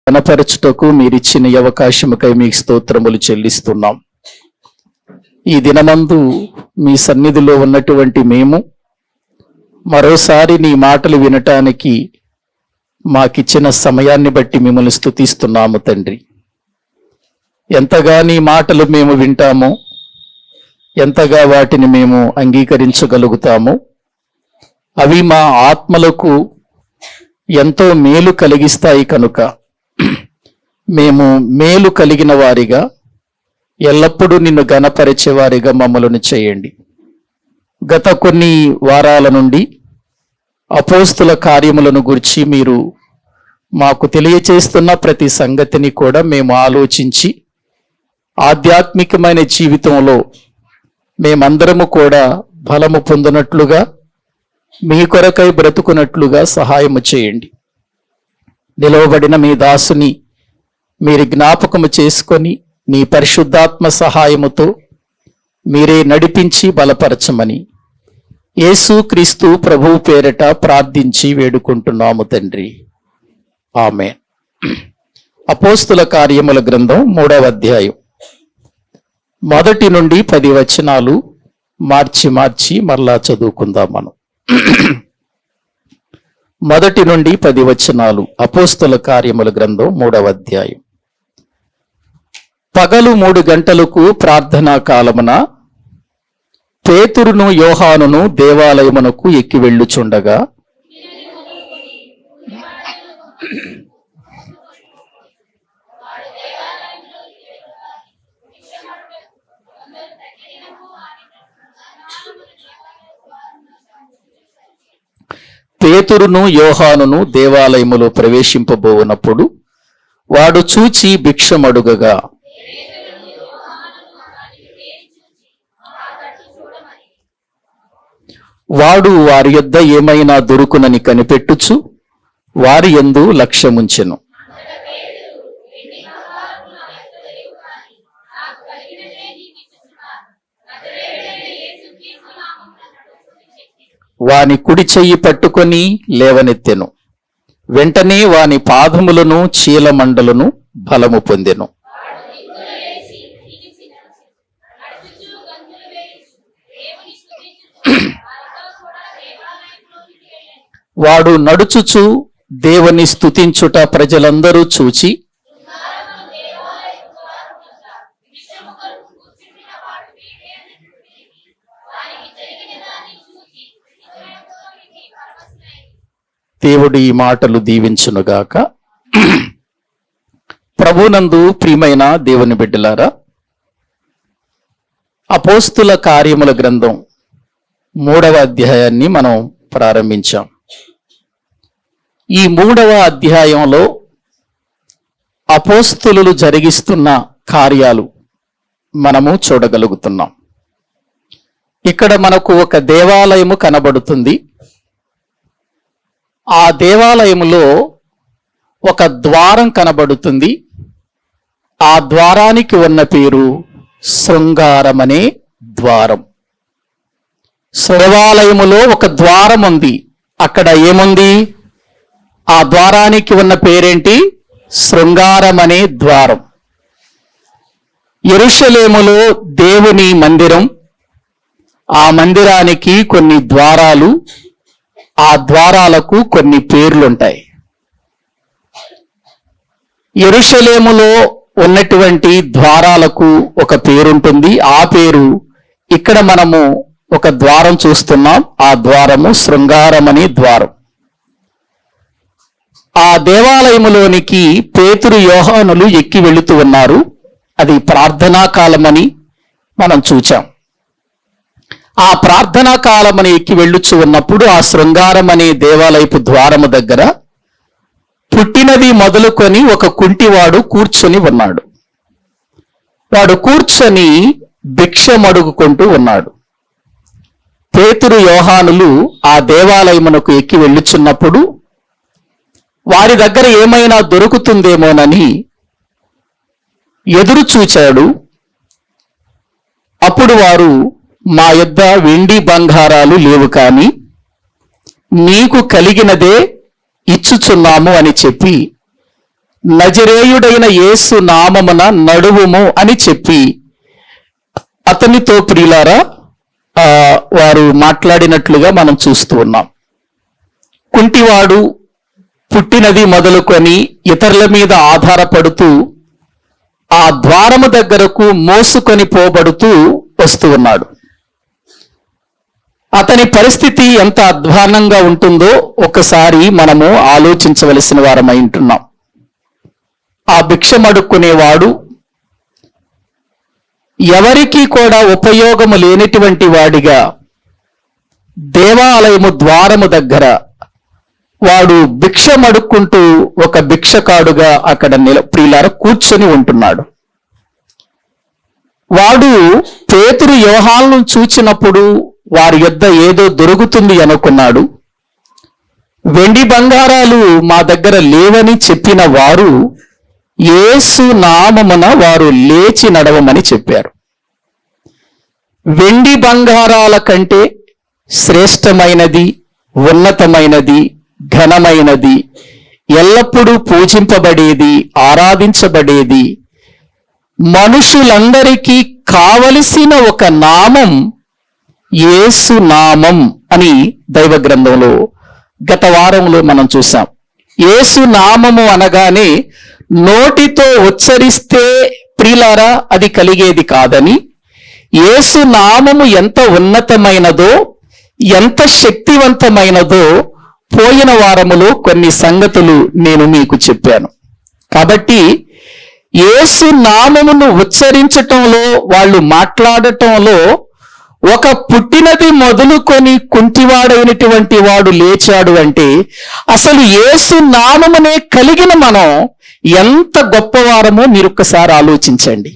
ఘనపరచుటకు మీరిచ్చిన ఈ అవకాశముకై మీకు స్తోత్రములు చెల్లిస్తున్నాం. ఈ దినమందు మీ సన్నిధిలో ఉన్నటువంటి మేము మరోసారి నీ మాటలు వినటానికి మాకిచ్చిన సమయాన్ని బట్టి మిమ్మల్ని స్తుతిస్తున్నాము తండ్రి. ఎంతగా నీ మాటలు మేము వింటామో, ఎంతగా వాటిని మేము అంగీకరించగలుగుతామో అవి మా ఆత్మలకు ఎంతో మేలు కలిగిస్తాయి. కనుక మేము మేలు కలిగిన వారిగా, ఎల్లప్పుడూ నిన్ను ఘనపరిచేవారిగా మమ్మలను చేయండి. గత కొన్ని వారాల నుండి అపోస్తుల కార్యములను గురించి మీరు మాకు తెలియచేస్తున్న ప్రతి సంగతిని కూడా మేము ఆలోచించి ఆధ్యాత్మికమైన జీవితంలో మేమందరము కూడా బలము పొందినట్లుగా, మీ కొరకై బ్రతుకున్నట్లుగా సహాయము చేయండి. నిలవబడిన మీ దాసుని మీరు జ్ఞాపకము చేసుకొని నీ పరిశుద్ధాత్మ సహాయముతో మీరే నడిపించి బలపరచమని యేసుక్రీస్తు ప్రభువు పేరట ప్రార్థించి వేడుకుంటున్నాము తండ్రి. ఆమేన్. అపోస్తుల కార్యముల గ్రంథం 3వ అధ్యాయం 1 నుండి 10 వచనాలు మార్చి మరలా చదువుకుందాం మనం. 1 నుండి 10 వచనాలు. అపోస్తుల కార్యముల గ్రంథం 3వ అధ్యాయం. పగలు 3 గంటలకు ప్రార్థనా కాలమున పేతురును యోహానును దేవాలయమునకు ఎక్కి వెళ్ళుచుండగా పేతురును యోహానును దేవాలయములో ప్రవేశింపబోనప్పుడు వాడు చూచి భిక్షమడుగగా వాడు వారి యొద్ద ఏమైనా దొరుకునని కనిపెట్టుచు వారి యందు లక్ష్యముంచెను. వాని కుడి చెయ్యి పట్టుకొని లేవనెత్తెను. వెంటనే వాని పాదములను చీలమండలను బలము పొందెను. వాడు నడుచుచు దేవుని స్తుతించుట ప్రజలందరూ చూచి దేవుడి ఈ మాటలు దీవించునుగాక. ప్రభునందు ప్రియమైన దేవుని బిడ్డలారా, అపోస్తుల కార్యముల గ్రంథం 3వ అధ్యాయాన్ని మనం ప్రారంభించాం. ఈ 3వ అధ్యాయంలో అపోస్తులు జరిగిస్తున్న కార్యాలు మనము చూడగలుగుతున్నాం. ఇక్కడ మనకు ఒక దేవాలయము కనబడుతుంది. ఆ దేవాలయములో ఒక ద్వారం కనబడుతుంది. ఆ ద్వారానికి ఉన్న పేరు శృంగారమనే ద్వారం. దేవాలయములో ఒక ద్వారం ఉంది. అక్కడ ఏముంది? ఆ ద్వారానికి ఉన్న పేరేంటి? శృంగారమనే ద్వారం. యెరూషలేములో దేవుని మందిరం, ఆ మందిరానికి కొన్ని ద్వారాలు, ఆ ద్వారాలకు కొన్ని పేర్లుంటాయి. యెరూషలేములో ఉన్నటువంటి ద్వారాలకు ఒక పేరుంటుంది. ఆ పేరు ఇక్కడ మనము ఒక ద్వారం చూస్తున్నాం. ఆ ద్వారము శృంగారమనే ద్వారం. ఆ దేవాలయములోనికి పేతురు యోహానులు ఎక్కి వెళుతూ ఉన్నారు. అది ప్రార్థనా కాలమని మనం చూచాం. ఆ ప్రార్థనా కాలమని ఎక్కి వెళ్ళుచు ఉన్నప్పుడు ఆ శృంగారం అనే దేవాలయపు ద్వారము దగ్గర పుట్టినది మొదలుకొని ఒక కుంటివాడు కూర్చొని ఉన్నాడు. వాడు కూర్చొని భిక్షమడుగుకుంటూ ఉన్నాడు. పేతురు యోహానులు ఆ దేవాలయమునకు ఎక్కి వెళ్ళుచున్నప్పుడు వారి దగ్గర ఏమైనా దొరుకుతుందేమోనని ఎదురు చూచాడు. అప్పుడు వారు, మా యొద్ద వెండి బంగారాలు లేవు, కానీ నీకు కలిగినదే ఇచ్చుచున్నాము అని చెప్పి నజరేయుడైన యేసు నామమున నడువుము అని చెప్పి అతనితో ప్రియులారా వారు మాట్లాడినట్లుగా మనం చూస్తూ ఉన్నాం. కుంటివాడు పుట్టినది మొదలుకొని ఇతరుల మీద ఆధారపడుతూ ఆ ద్వారము దగ్గరకు మోసుకొని పోబడుతూ వస్తూ ఉన్నాడు. అతని పరిస్థితి ఎంత అధ్వాన్నంగా ఉంటుందో ఒకసారి మనము ఆలోచించవలసిన వారమై ఉంటున్నాం. ఆ భిక్షమడుక్కునేవాడు ఎవరికీ కూడా ఉపయోగము లేనటువంటి వాడిగా దేవాలయము ద్వారము దగ్గర వాడు భిక్షమడుక్కుంటూ ఒక భిక్షకాడుగా అక్కడ ప్రియులారా కూర్చొని ఉంటున్నాడు. వాడు పేతురు యోహానును చూచినప్పుడు వారి యొద్ద ఏదో దొరుకుతుంది అనుకున్నాడు. వెండి బంగారాలు మా దగ్గర లేవని చెప్పిన వారు యేసు నామమున వారు లేచి నడవమని చెప్పారు. వెండి బంగారాల కంటే శ్రేష్టమైనది, ఉన్నతమైనది, ఘనమైనది, ఎల్లప్పుడూ పూజింపబడేది, ఆరాధించబడేది, మనుషులందరికీ కావలసిన ఒక నామం యేసు నామం అని దైవ గ్రంథంలో గత వారంలో మనం చూసాం. యేసు నామము అనగానే నోటితో ఉచ్చరిస్తే ప్రియులారా అది కలిగేది కాదని, యేసు నామము ఎంత ఉన్నతమైనదో, ఎంత శక్తివంతమైనదో పోయిన వారములో కొన్ని సంగతులు నేను మీకు చెప్పాను. కాబట్టి యేసు నామమును ఉచ్చరించటంలో, వాళ్ళు మాట్లాడటంలో ఒక పుట్టినది మొదలుకొని కుంటివాడైనటువంటి వాడు లేచాడు అంటే అసలు యేసు నామమునే కలిగిన మనం ఎంత గొప్పవారమో మీరు ఒక్కసారి ఆలోచించండి.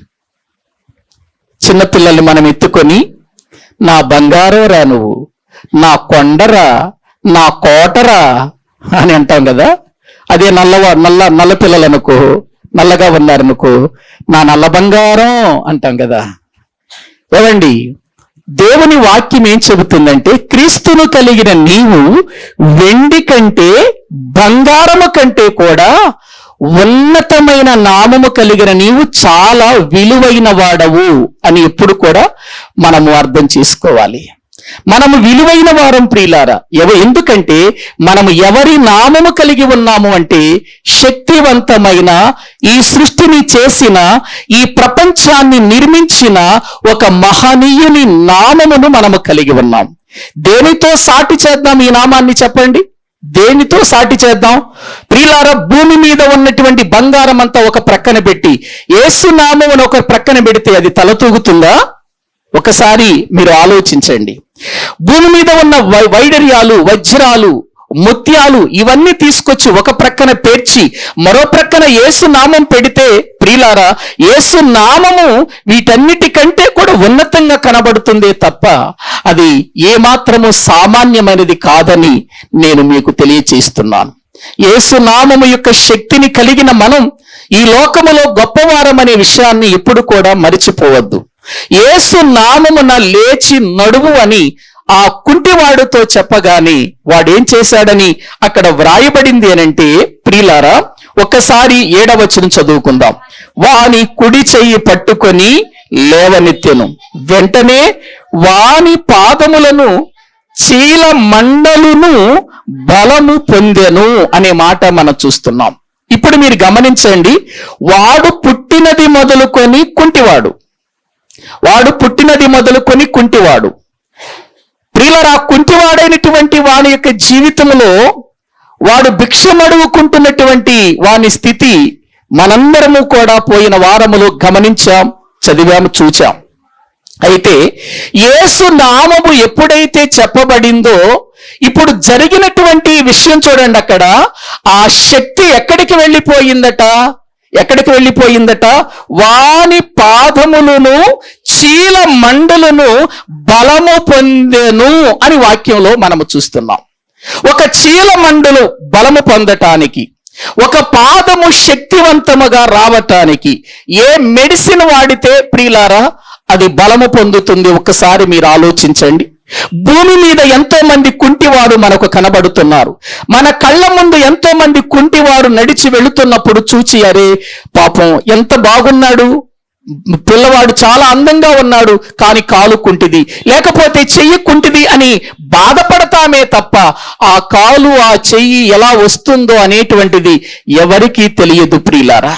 చిన్నపిల్లల్ని మనం ఎత్తుకొని నా బంగారం రా నువ్వు, నా కొండరా, నా కోటరా అని అంటాం కదా. అదే నల్ల పిల్లలు అనుకో, నల్లగా ఉన్నారనుకో, నా నల్ల బంగారం అంటాం కదా. ఏవండి, దేవుని వాక్యం ఏం చెబుతుందంటే క్రీస్తును కలిగిన నీవు వెండి కంటే బంగారము కంటే కూడా ఉన్నతమైన నామము కలిగిన నీవు చాలా విలువైన వాడవు అని ఎప్పుడు కూడా మనము అర్థం చేసుకోవాలి. మనము విలువైన వారం ప్రియులారా. ఎందుకంటే మనము ఎవరి నామము కలిగి ఉన్నాము అంటే శక్తివంతమైన, ఈ సృష్టిని చేసిన, ఈ ప్రపంచాన్ని నిర్మించిన ఒక మహనీయుని నామమును మనము కలిగి ఉన్నాం. దేనితో సాటి చేద్దాం ఈ నామాన్ని చెప్పండి? దేనితో సాటి చేద్దాం ప్రియులారా? భూమి మీద ఉన్నటువంటి బంగారం అంతా ఒక ప్రక్కన పెట్టి యేసు నామమును ఒక ప్రక్కన పెడితే అది తలతూగుతుందా? ఒకసారి మీరు ఆలోచించండి. భూమి మీద ఉన్న వైడర్యాలు, వజ్రాలు, ముత్యాలు ఇవన్నీ తీసుకొచ్చి ఒక ప్రక్కన పేర్చి మరో ప్రక్కన యేసు నామం పెడితే ప్రియులారా, యేసు నామము వీటన్నిటికంటే కూడా ఉన్నతంగా కనబడుతుందే తప్ప అది ఏమాత్రము సామాన్యమైనది కాదని నేను మీకు తెలియచేస్తున్నాను. యేసు నామము యొక్క శక్తిని కలిగిన మనం ఈ లోకములో గొప్పవారం అనే విషయాన్ని ఎప్పుడు కూడా మరిచిపోవద్దు. యేసు నామమున లేచి నడువు అని ఆ కుంటివాడుతో చెప్పగానే వాడేం చేశాడని అక్కడ వ్రాయబడింది అనంటే ప్రియులారా, ఒక్కసారి 7వ వచనం చదువుకుందాం. వాని కుడి చెయ్యి పట్టుకొని లేవనెత్తెను, వెంటనే వాని పాదములను చీల మండలును బలము పొందెను అనే మాట మనం చూస్తున్నాం. ఇప్పుడు మీరు గమనించండి, వాడు పుట్టినది మొదలుకొని కుంటివాడు. ప్రియులారా, కుంటివాడైనటువంటి వాని యొక్క జీవితంలో వాడు భిక్షమడుగుకుంటున్నటువంటి వాని స్థితి మనందరము కూడా పోయిన వారములో గమనించాం, చదివాము, చూచాం. అయితే యేసు నామము ఎప్పుడైతే చెప్పబడిందో ఇప్పుడు జరిగినటువంటి విషయం చూడండి. అక్కడ ఆ శక్తి ఎక్కడికి వెళ్ళిపోయిందట? వాని పాదములను చీల మండలను బలము పొందెను అని వాక్యంలో మనము చూస్తున్నాం. ఒక చీల మండలు బలము పొందటానికి, ఒక పాదము శక్తివంతముగా రావటానికి ఏ మెడిసిన్ వాడితే ప్రియులారా అది బలము పొందుతుంది? ఒక్కసారి మీరు ఆలోచించండి. భూమి మీద ఎంతో మంది కుంటివారు మనకు కనబడుతున్నారు. మన కళ్ళ ముందు ఎంతో మంది కుంటివారు నడిచి వెళుతున్నప్పుడు చూచి, అరే పాపం ఎంత బాగున్నాడు, పిల్లవాడు చాలా అందంగా ఉన్నాడు, కానీ కాలు కుంటిది, లేకపోతే చెయ్యి కుంటిది అని బాధపడతామే తప్ప ఆ కాలు ఆ చెయ్యి ఎలా వస్తుందో అనేటువంటిది ఎవరికీ తెలియదు ప్రియులారా.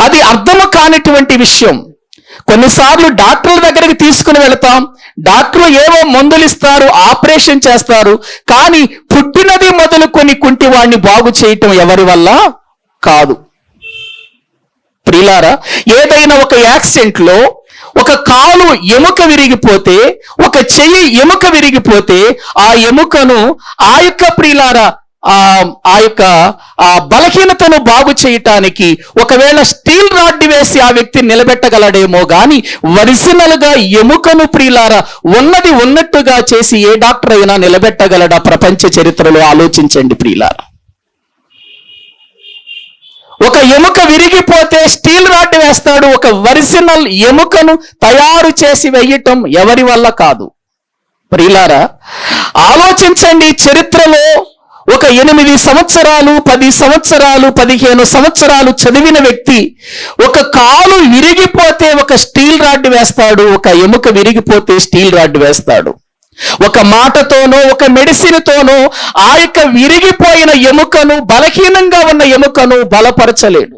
అది అర్థము కానిటువంటి విషయం. కొన్నిసార్లు డాక్టర్ల దగ్గరికి తీసుకుని వెళతాం, డాక్టర్లు ఏవో మందులు ఇస్తారు, ఆపరేషన్ చేస్తారు, కానీ పుట్టినది మొదలుకొని కుంటివాడిని బాగు చేయటం ఎవరి వల్ల కాదు. ప్రియులారా, ఏదైనా ఒక యాక్సిడెంట్ లో ఒక కాలు ఎముక విరిగిపోతే, ఒక చెయ్యి ఎముక విరిగిపోతే, ఆ ఎముకను ఆ యొక్క ప్రియులారా ఆ యొక్క బలహీనతను బాగు చేయటానికి ఒకవేళ స్టీల్ రాడ్ వేసి ఆ వ్యక్తిని నిలబెట్టగలడేమో గాని ఒరిజినల్ గా ఎముకను ప్రియులారా ఉన్నది ఉన్నట్టుగా చేసి ఏ డాక్టర్ అయినా నిలబెట్టగలడా? ప్రపంచ చరిత్రలో ఆలోచించండి ప్రియులారా. ఒక ఎముక విరిగిపోతే స్టీల్ రాడ్ వేస్తాడు, ఒక ఒరిజినల్ ఎముకను తయారు చేసి వేయటం ఎవరి వల్ల కాదు. ప్రియులారా, ఆలోచించండి. చరిత్రలో ఒక 8 సంవత్సరాలు 10 సంవత్సరాలు 15 సంవత్సరాలు చదివిన వ్యక్తి ఒక కాలు విరిగిపోతే ఒక స్టీల్ రాడ్ వేస్తాడు, ఒక ఎముక విరిగిపోతే స్టీల్ రాడ్ వేస్తాడు. ఒక మాటతోనో ఒక మెడిసిన్తోనో ఆ యొక్క విరిగిపోయిన ఎముకను, బలహీనంగా ఉన్న ఎముకను బలపరచలేడు.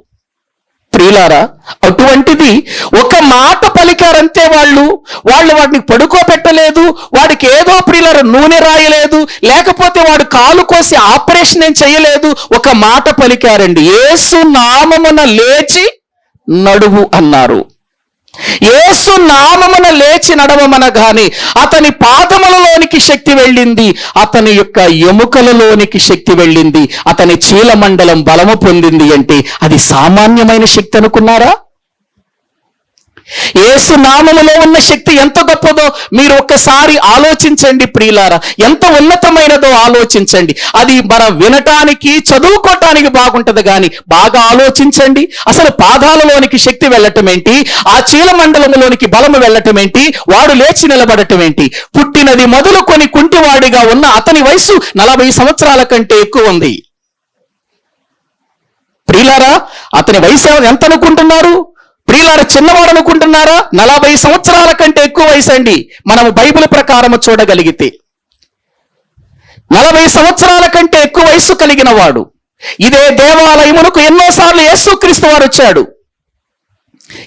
ప్రియులారా, అటువంటిది ఒక మాట పలికారంతే, వాళ్ళు వాడిని పడుకోబెట్టలేదు, వాడికి ఏదో ప్రియులారా నూనె రాయలేదు, లేకపోతే వాడు కాలు కోసి ఆపరేషన్ ఏం చేయలేదు, ఒక మాట పలికారండి, యేసు నామమున లేచి నడువు అన్నారు. యేసు నామమున లేచి నడవమనగానే అతని పాదములలోనికి శక్తి వెళ్ళింది, అతని యొక్క ఎముకలలోనికి శక్తి వెళ్ళింది, అతని చీలమండలం బలము పొందింది. అంటే అది సామాన్యమైన శక్తి అనుకున్నారా? యేసు నామములో ఉన్న శక్తి ఎంత గొప్పదో మీరు ఒక్కసారి ఆలోచించండి ప్రియులారా. ఎంత ఉన్నతమైనదో ఆలోచించండి. అది మనం వినటానికి చదువుకోవటానికి బాగుంటది, కానీ బాగా ఆలోచించండి. అసలు పాదాలలోనికి శక్తి వెళ్ళటం ఏంటి, ఆ చీలమండలంలోనికి బలము వెళ్ళటం ఏంటి, వాడు లేచి నిలబడటం ఏంటి? పుట్టినది మొదలుకొని కుంటివాడిగా ఉన్న అతని వయసు 40 సంవత్సరాల కంటే ఎక్కువ ఉంది. ప్రియులారా, అతని వయసు ఎంత అనుకుంటున్నారు? ప్రియులారా, చిన్నవాడు అనుకుంటున్నారా? 40 సంవత్సరాల కంటే ఎక్కువ వయసు అండి. మనము బైబిల్ ప్రకారం చూడగలిగితే 40 సంవత్సరాల కంటే ఎక్కువ వయసు కలిగిన వాడు. ఇదే దేవాలయమునకు ఎన్నోసార్లు యేసుక్రీస్తు వారు వచ్చాడు.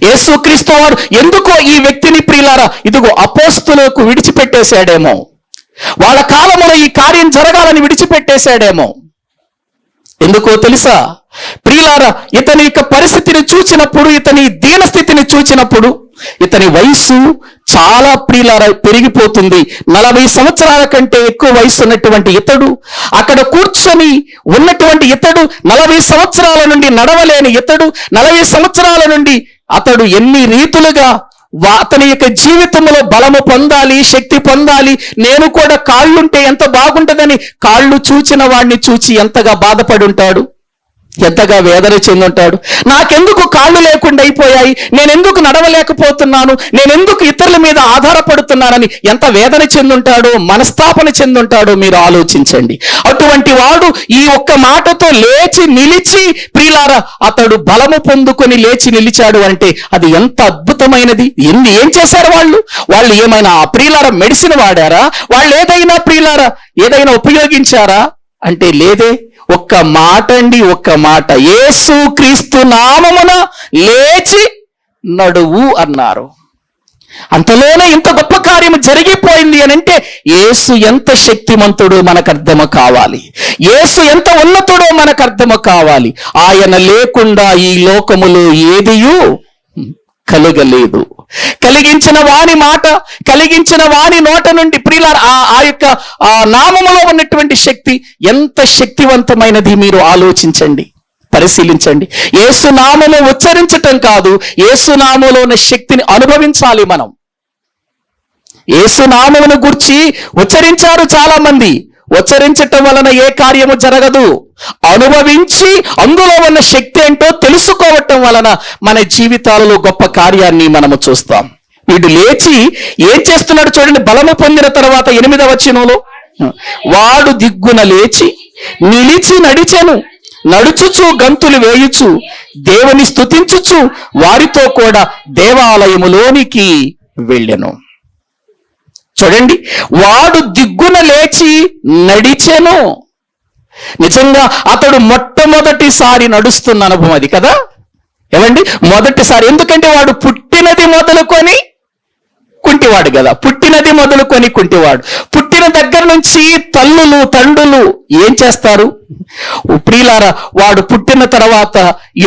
యేసుక్రీస్తు వారు ఎందుకో ఈ వ్యక్తిని ప్రియులారా ఇదిగో అపోస్తులకు విడిచిపెట్టేశాడేమో, వాళ్ళ కాలములో ఈ కార్యం జరగాలని విడిచిపెట్టేశాడేమో. ఎందుకో తెలుసా ప్రియులారా, ఇతని యొక్క పరిస్థితిని చూచినప్పుడు, ఇతని దీనస్థితిని చూచినప్పుడు, ఇతని వయసు చాలా ప్రియులారా పెరిగిపోతుంది. 40 సంవత్సరాల కంటే ఎక్కువ వయసు ఉన్నటువంటి ఇతడు, అక్కడ కూర్చొని ఉన్నటువంటి ఇతడు, 40 సంవత్సరాల నుండి నడవలేని ఇతడు, 40 సంవత్సరాల నుండి అతడు ఎన్ని రీతులుగా అతని యొక్క జీవితంలో బలము పొందాలి, శక్తి పొందాలి, నేను కూడా కాళ్ళుంటే ఎంత బాగుంటుందని కాళ్ళు చూచిన వాడిని చూచి ఎంతగా బాధపడి ఉంటాడు, ఎంతగా వేదన చెంది ఉంటాడు. నాకెందుకు కాళ్ళు లేకుండా అయిపోయాయి, నేనెందుకు నడవలేకపోతున్నాను, నేనెందుకు ఇతరుల మీద ఆధారపడుతున్నానని ఎంత వేదన చెందుంటాడో, మనస్తాపన చెందుంటాడో మీరు ఆలోచించండి. అటువంటి వాడు ఈ ఒక్క మాటతో లేచి నిలిచి ప్రియులారా అతడు బలము పొందుకొని లేచి నిలిచాడు అంటే అది ఎంత అద్భుతమైనది. ఏం చేశారు వాళ్ళు ఏమైనా ప్రియులారా మెడిసిన్ వాడారా? వాళ్ళు ఏదైనా ప్రియులారా ఏదైనా ఉపయోగించారా అంటే లేదే. ఒక్క మాట అండి, ఒక్క మాట, యేసుక్రీస్తు నామమున లేచి నడువు అన్నారు. అంతలోనే ఇంత గొప్ప కార్యము జరిగిపోయింది అని అంటే యేసు ఎంత శక్తిమంతుడో మనకు అర్థము కావాలి, యేసు ఎంత ఉన్నతుడో మనకు అర్థము కావాలి. ఆయన లేకుండా ఈ లోకములో ఏదియూ కలగలేదు. కలిగించిన వాని మాట, కలిగించిన వాని నోట నుండి ప్రియులారా ఆ యొక్క నామములో ఉన్నటువంటి శక్తి ఎంత శక్తివంతమైనది మీరు ఆలోచించండి, పరిశీలించండి. యేసు నామము ఉచ్చరించటం కాదు, యేసు నామములో ఉన్న శక్తిని అనుభవించాలి మనం. యేసు నామమును గురించి ఉచ్చరించారు చాలా మంది, ఉచ్చరించటం వలన ఏ కార్యము జరగదు. అనుభవించి అందులో ఉన్న శక్తి ఏంటో తెలుసుకోవటం వలన మన జీవితాలలో గొప్ప కార్యాన్ని మనము చూస్తాం. వీడు లేచి ఏం చేస్తున్నాడు చూడండి, బలము పొందిన తర్వాత 8వ వచనంలో, వాడు దిగ్గున లేచి నిలిచి నడిచెను, నడుచుచు గంతులు వేయుచు దేవుని స్తుతించుచు వారితో కూడా దేవాలయములోనికి వెళ్ళెను. చూడండి, వాడు దిగ్గున లేచి నడిచెను. నిజంగా అతడు మొట్టమొదటిసారి నడుస్తున్న అనుభవం అది కదా, ఏమండి? మొదటిసారి. ఎందుకంటే వాడు పుట్టినది మొదలుకొని కుంటివాడు కదా, పుట్టినది మొదలుకొని కుంటివాడు. పుట్టిన దగ్గర నుంచి తల్లులు తండ్రులు ఏం చేస్తారు ప్రియులారా? వాడు పుట్టిన తర్వాత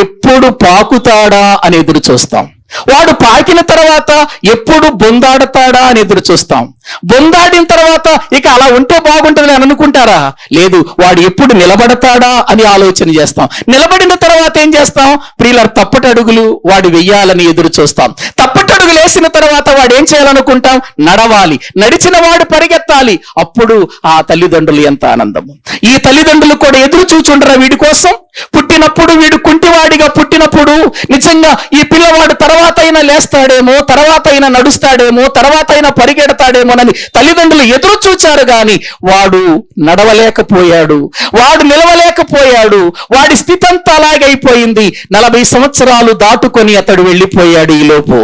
ఎప్పుడు పాకుతాడా అని ఎదురు చూస్తాం. వాడు పాకిన తర్వాత ఎప్పుడు బొందాడతాడా అని ఎదురు చూస్తాం. బొందాడిన తర్వాత ఇక అలా ఉంటే బాగుంటుంది అని అనుకుంటారా? లేదు, వాడు ఎప్పుడు నిలబడతాడా అని ఆలోచన చేస్తాం. నిలబడిన తర్వాత ఏం చేస్తాం ప్రియులారా? తప్పటడుగులు వాడు వెయ్యాలని ఎదురు చూస్తాం. తప్పటడుగులు వేసిన తర్వాత వాడు ఏం చేయాలనుకుంటాం? నడవాలి. నడిచిన వాడు పరిగెత్తాలి. అప్పుడు ఆ తల్లిదండ్రులు ఎంత ఆనందము. ఈ తల్లిదండ్రులు కూడా ఎదురు చూచుండరా వీడి కోసం? పుట్టినప్పుడు వీడు కుంటివాడిగా పుట్టినప్పుడు నిజంగా ఈ పిల్లవాడు తర్వాత అయినా లేస్తాడేమో, తర్వాత అయినా నడుస్తాడేమో, తర్వాత అయినా పరిగెడతాడేమోనని తల్లిదండ్రులు ఎదురు చూచారు. గాని వాడు నడవలేకపోయాడు, వాడు నిలవలేకపోయాడు. వాడి స్థితి అంతా అలాగైపోయింది. 40 సంవత్సరాలు దాటుకొని అతడు వెళ్ళిపోయాడు. ఈలోపు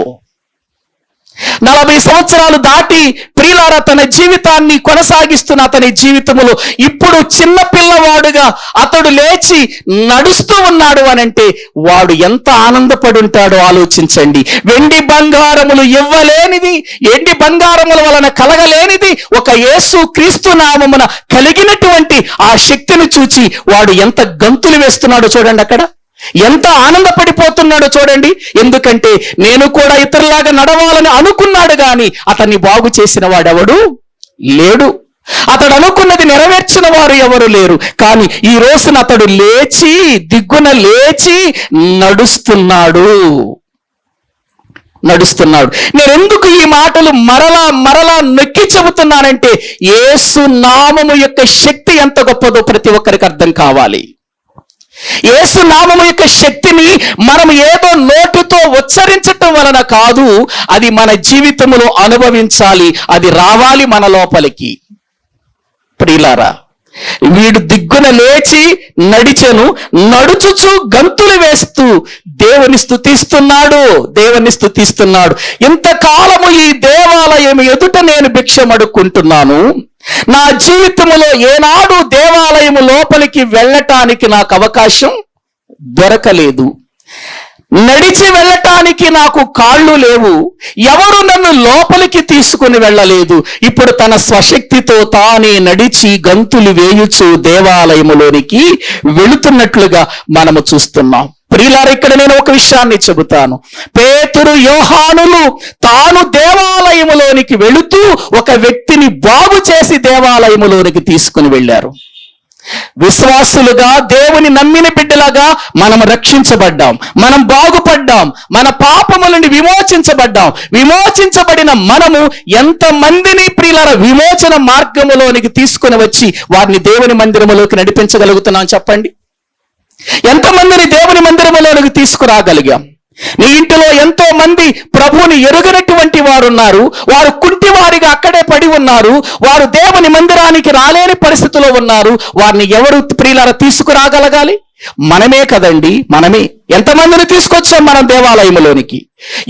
40 సంవత్సరాలు దాటి ప్రియులారా తన జీవితాన్ని కొనసాగిస్తున్న అతని జీవితంలో ఇప్పుడు చిన్న పిల్లవాడుగా అతడు లేచి నడుస్తూ ఉన్నాడు అనంటే వాడు ఎంత ఆనందపడి ఉంటాడో ఆలోచించండి. వెండి బంగారములు ఇవ్వలేనిది, ఎండి బంగారముల వలన కలగలేనిది ఒక యేసు క్రీస్తు నామమున కలిగినటువంటి ఆ శక్తిని చూచి వాడు ఎంత గంతులు వేస్తున్నాడో చూడండి, అక్కడ ఎంత ఆనందపడిపోతున్నాడో చూడండి. ఎందుకంటే నేను కూడా ఇతరులాగా నడవాలని అనుకున్నాడు గాని అతన్ని బాగు చేసిన వాడెవడు లేడు. అతడు అనుకున్నది నెరవేర్చిన వారు ఎవరు లేరు. కానీ ఈ రోజున అతడు లేచి దిగ్గున లేచి నడుస్తున్నాడు. నేను ఎందుకు ఈ మాటలు మరలా నొక్కి చెబుతున్నానంటే యేసు నామము యొక్క శక్తి ఎంత గొప్పదో ప్రతి ఒక్కరికి అర్థం కావాలి. యేసు నామము యొక్క శక్తిని మనం ఏదో నోటితో ఉచ్చరించటం వలన కాదు, అది మన జీవితంలో అనుభవించాలి. అది రావాలి మన లోపలికి. ప్రియులారా, వీడు దిగ్గున లేచి నడిచెను, నడుచుచు గంతులు వేస్తూ దేవుని స్తుతిస్తున్నాడు. ఇంతకాలము ఈ దేవాలయం ఎదుట నేను భిక్షం అడుక్కుంటున్నాను. నా జీవితంలో ఏనాడు దేవాలయము లోపలికి వెళ్ళటానికి నాకు అవకాశం దొరకలేదు. నడిచి వెళ్ళటానికి నాకు కాళ్ళు లేవు. ఎవరు నన్ను లోపలికి తీసుకుని వెళ్ళలేదు. ఇప్పుడు తన స్వశక్తితో తానే నడిచి గంతులు వేయుచు దేవాలయములోనికి వెళుతున్నట్లుగా మనము చూస్తున్నాం. ప్రియులారా, ఇక్కడ నేను ఒక విషయాన్ని చెబుతాను. పేతురు యోహానులు తాను దేవాలయములోనికి వెళుతూ ఒక వ్యక్తిని బాగు చేసి దేవాలయములోనికి తీసుకుని వెళ్ళారు. విశ్వాసులుగా దేవుని నమ్మిన బిడ్డలాగా మనం రక్షించబడ్డాం, మనం బాగుపడ్డాం, మన పాపముల నుండి విమోచించబడిన మనము ఎంతమందిని ప్రియులారా విమోచన మార్గములోనికి తీసుకుని వచ్చి వారిని దేవుని మందిరములోకి నడిపించగలుగుతున్నాం చెప్పండి? ఎంతమందిని దేవుని మందిరములోనికి తీసుకురాగలిగాం? నీ ఇంటిలో ఎంతో మంది ప్రభువుని ఎరుగనటువంటి వారు ఉన్నారు. వారు కుంటివారిగా అక్కడే పడి ఉన్నారు. వారు దేవుని మందిరానికి రాలేని పరిస్థితిలో ఉన్నారు. వారిని ఎవరు ప్రియులారా తీసుకురాగలగాలి? మనమే కదండి. మనమే ఎంతమందిని తీసుకొచ్చాం మనం దేవాలయంలోనికి?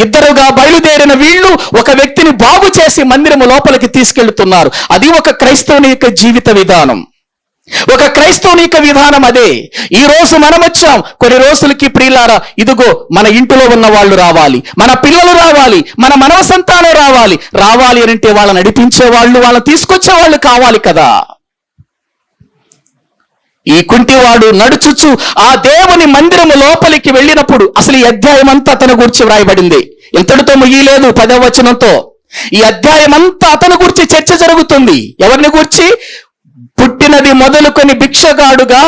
ఇద్దరుగా బయలుదేరిన వీళ్ళు ఒక వ్యక్తిని బాగు చేసి మందిరము లోపలికి తీసుకెళ్తున్నారు. అది ఒక క్రైస్తవుని యొక్క జీవిత విధానం. ఒక క్రైస్తవుని యొక్క విధానం అదే. ఈ రోజు మనం వచ్చాం, కొన్ని రోజులకి ప్రియులారా ఇదిగో మన ఇంటిలో ఉన్న వాళ్ళు రావాలి, మన పిల్లలు రావాలి, మన మనవ సంతానం రావాలి అంటే వాళ్ళని నడిపించే వాళ్ళు, వాళ్ళని తీసుకొచ్చే వాళ్ళు కావాలి కదా. ఈ కుంటివాడు నడుచుచు ఆ దేవుని మందిరము లోపలికి వెళ్ళినప్పుడు అసలు ఈ అధ్యాయం అంతా అతని గురించి వ్రాయబడింది. ఇంతటితో ముగియలేదు 10వ వచనంతో. ఈ అధ్యాయం అంతా అతని గురించి చర్చ జరుగుతుంది. ఎవరిని గురించి? పుట్టినది మొదలుకొని భిక్షగాడుగా